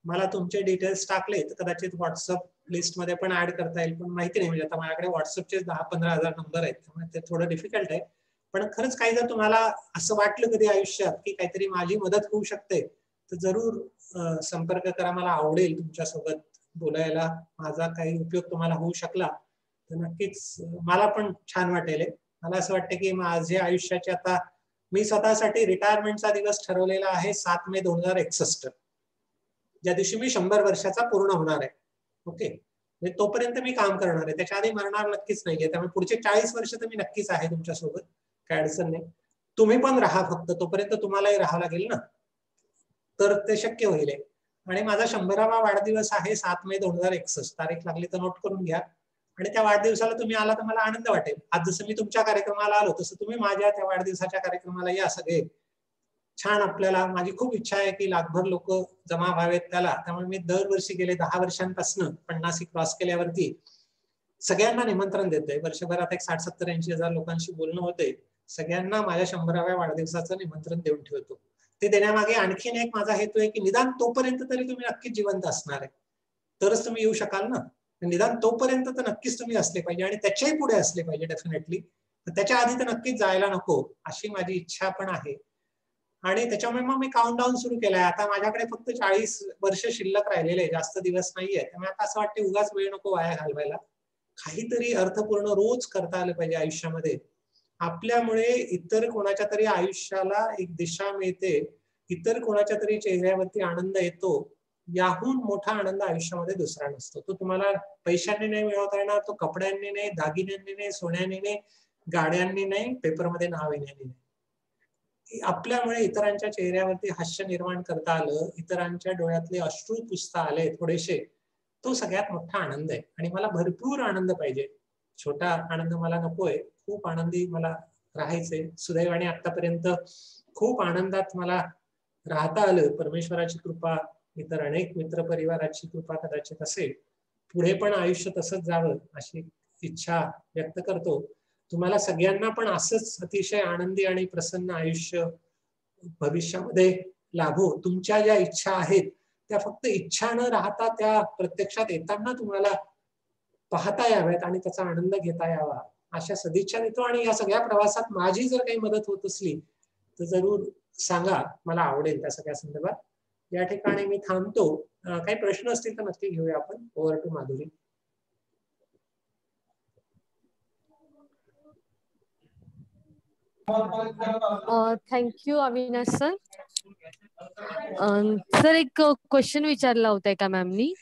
मला तुमचे डिटेल्स टाकले तर कदाचित व्हॉट्सअप लिस्ट मध्ये पण ऍड करता येईल, पण माहिती नाही. म्हणजे आता माझ्याकडे व्हॉट्सअपचे 10-15 हजार नंबर आहेत, त्यामुळे ते थोडं डिफिकल्ट आहे. पण खरंच काही जर तुम्हाला असं वाटलं कधी आयुष्यात की काहीतरी माझी मदत होऊ शकते, तर जरूर संपर्क करा. मला आवडेल तुमच्यासोबत बोलायला. माझा काही उपयोग तुम्हाला होऊ शकला तर नक्कीच मला पण छान वाटेल. मला असं वाटतं की माझ्या आयुष्याचे आता, मी स्वतःसाठी रिटायरमेंटचा दिवस ठरवलेला आहे 7 मे 2061, ज्या दिवशी मी 100 वर्षाचा पूर्ण होणार आहे. ओके, म्हणजे तोपर्यंत मी काम करणार आहे, त्याच्या आधी मरणार नक्कीच नाहीये. त्यामुळे पुढचे 40 वर्ष तर मी नक्कीच आहे तुमच्यासोबत, काय अडचण नाही. तुम्ही पण राहा, फक्त तोपर्यंत तुम्हालाही राहावं लागेल ना, तर ते शक्य होईल. आणि माझा 100वा वाढदिवस आहे 7 मे 2061. तारीख लागली तर नोट करून घ्या. आणि त्या वाढदिवसाला तुम्ही आला तर मला आनंद वाटेल. आज जसं मी तुमच्या कार्यक्रमाला आलो, तसं तुम्ही माझ्या त्या वाढदिवसाच्या कार्यक्रमाला या सगळे. छान, आपल्याला, माझी खूप इच्छा आहे की लाखभर लोक जमा व्हावेत त्याला. त्यामुळे मी दरवर्षी गेले 10 वर्षांपासून 50 क्रॉस केल्यावरती सगळ्यांना निमंत्रण देतोय. वर्षभरात एक 60-70-80 हजार लोकांशी बोलणं होते. सगळ्यांना माझ्या 100व्या वाढदिवसाचं निमंत्रण देऊन ठेवतो. ते देण्यामागे आणखीन एक माझा हेतू आहे की निदान तोपर्यंत तरी तुम्ही नक्कीच जिवंत असणार आहे, तरच तुम्ही येऊ शकाल ना. निदान तोपर्यंत तर नक्कीच तुम्ही असले पाहिजे, आणि त्याच्याही पुढे असले पाहिजे डेफिनेटली. त्याच्या आधी तर नक्कीच जायला नको, अशी माझी इच्छा पण आहे. आणि त्याच्यामुळे मग मी काउंटडाऊन सुरू केलाय. आता माझ्याकडे फक्त 40 वर्ष शिल्लक राहिलेले, जास्त दिवस नाहीये. त्यामुळे आता असं वाटतं उगाच वेळ नको वाया घालवायला. काहीतरी अर्थपूर्ण रोज करता आलं पाहिजे आयुष्यामध्ये. आपल्यामुळे इतर कोणाच्या तरी आयुष्याला एक दिशा मिळते, इतर कोणाच्या तरी चेहऱ्यावरती आनंद येतो. याहून मोठा आनंद आयुष्यामध्ये दुसरा नसतो. तो तुम्हाला पैशांनी नाही मिळवता येणार, तो कपड्यांनी नाही, दागिन्यांनी नाही, सोन्याने नाही, गाड्यांनी नाही, पेपरमध्ये नाव येण्याने नाही. आपल्यामुळे इतरांच्या चेहऱ्यावरती हास्य निर्माण करता आलं, इतरांच्या डोळ्यातले अश्रू पुसता आले थोडेसे, तो सगळ्यात मोठा आनंद आहे. आणि मला भरपूर आनंद पाहिजे, छोटा आनंद मला नकोय. खूप आनंदी मला राहायचंय. सुदैवाने आतापर्यंत खूप आनंदात मला राहता आलं. परमेश्वराची कृपा, इतर अनेक मित्र परिवाराची कृपा कदाचित असेल. पुढे पण आयुष्य तसंच जावं अशी इच्छा व्यक्त करतो. तुम्हाला सगळ्यांना पण असंच अतिशय आनंदी आणि प्रसन्न आयुष्य भविष्यामध्ये लाभो. तुमच्या ज्या इच्छा आहेत त्या फक्त इच्छा न राहता त्या प्रत्यक्षात येताना तुम्हाला पाहता याव्यात आणि त्याचा आनंद घेता यावा, अशा सदिच्छा देतो. आणि या सगळ्या प्रवासात माझी जर काही मदत होत असली तर जरूर सांगा, मला आवडेल त्या सगळ्या संदर्भात. या ठिकाणी मी थांबतो. काही प्रश्न असतील तर नक्की घेऊया आपण. Over to Madhuri. Thank you Avinash sir. Sir एक क्वेश्चन विचारला होता एका मॅमनी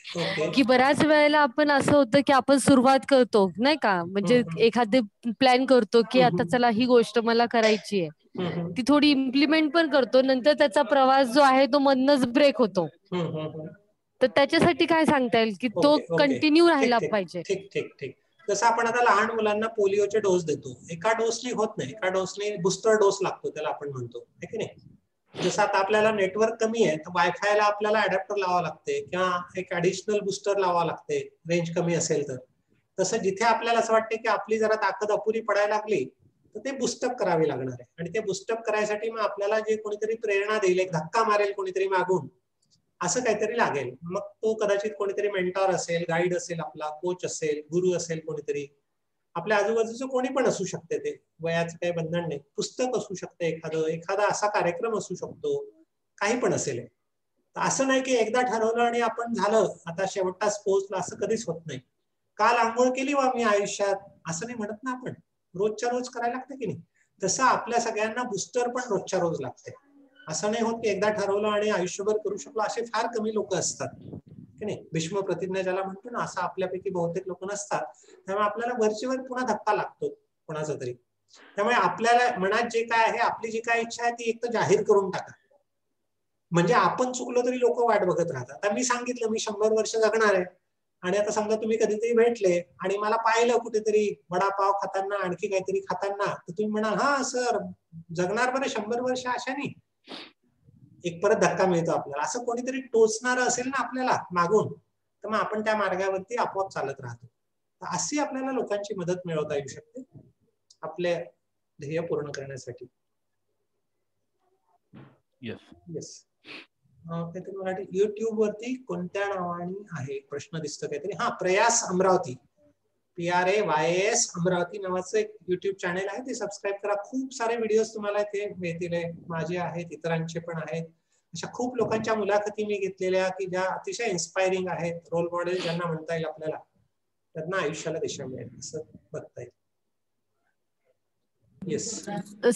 की बऱ्याच वेळेला आपण असं होतं की आपण सुरुवात करतो नाही का, म्हणजे एखादे प्लॅन करतो की आता चला ही गोष्ट मला करायची आहे, ती थोडी इम्प्लिमेंट पण करतो, नंतर त्याचा प्रवास जो आहे तो मधनच ब्रेक होतो. तर त्याच्यासाठी काय सांगता येईल की तो कंटिन्यू राहिला पाहिजे? ठीक ठीक ठीक. जसं आपण आता लहान मुलांना पोलिओचे डोस देतो, एका डोसने होत नाही, एका डोसने बुस्टर डोस लागतो त्याला आपण म्हणतो, है की नाही. जसं आता आपल्याला नेटवर्क कमी आहे तर वायफायला आपल्याला अडॅप्टर लावावं लागते किंवा एक ऍडिशनल बुस्टर लावावं लागते रेंज कमी असेल तर. तसं जिथे आपल्याला असं वाटते की आपली जरा ताकद अपुरी पडायला लागली तर ते बुस्टअप करावे लागणार आहे. आणि ते बुस्टअप करायसाठी मग आपल्याला जे कोणीतरी प्रेरणा देईल, एक धक्का मारेल कोणीतरी मागून, असं काहीतरी लागेल. मग तो कदाचित कोणीतरी मेंटॉर असेल, गाईड असेल, आपला कोच असेल, गुरु असेल, कोणीतरी आपल्या आजूबाजूचं कोणी पण असू शकते. ते वयाचं काही बंधन नाही. पुस्तक असू शकते, एखादा असा कार्यक्रम असू शकतो, काही पण असेल. असं नाही की एकदा ठरवलं आणि आपण झालं आता शेवटाच पोहोचलं, असं कधीच होत नाही. काल आंघोळ केली वा मी आयुष्यात, असं नाही म्हणत ना आपण, रोजच्या रोज करायला लागतं की नाही. तसं आपल्या सगळ्यांना बुस्टर पण रोजच्या रोज लागते. असं नाही होत की एकदा ठरवलं आणि आयुष्यभर करू शकलो, असे फार कमी लोक असतात की नाही. भीष्म प्रतिज्ञा ज्याला म्हणतो ना, असं आपल्यापैकी बहुतेक लोक नसतात. त्यामुळे आपल्याला वरचीवर पुन्हा धक्का लागतो कोणाचा तरी. त्यामुळे आपल्याला मनात जे काय आहे, आपली जी काय इच्छा आहे ती एक तर जाहीर करून टाका. म्हणजे आपण चुकलो तरी लोक वाट बघत राहतात. आता मी सांगितलं मी 100 वर्ष जगणार आहे आणि आता समजा तुम्ही कधीतरी भेटले आणि मला पाहिलं कुठेतरी वडापाव खाताना, आणखी काहीतरी खाताना, तर तुम्ही म्हणा हा सर जगणार बरं 100 वर्ष अशाने. एक परत धक्का मिळतो आपल्याला. असं कोणीतरी टोचणार असेल ना आपल्याला मागून, तर मग आपण त्या मार्गावरती आपोआप चालत राहतो. अशी आपल्याला लोकांची मदत मिळवता येऊ शकते आपले ध्येय पूर्ण करण्यासाठी. येस. काहीतरी मराठी युट्यूब वरती कोणत्या नावाने आहे प्रश्न दिसतो काहीतरी. हा, प्रयास अमरावती, PRAYS अमरावती नावाचं एक युट्यूब चॅनल आहे, ते सबस्क्राईब करा. खूप सारे व्हिडिओज तुम्हाला इथे मिळतील. माझे आहेत, इतरांचे पण आहेत. अशा खूप लोकांच्या मुलाखती मी घेतलेल्या की ज्या अतिशय इन्स्पायरिंग आहेत, रोल मॉडेल ज्यांना म्हणता येईल आपल्याला, त्यांना आयुष्याला दिशा मिळेल असं बघता येईल. Yes sir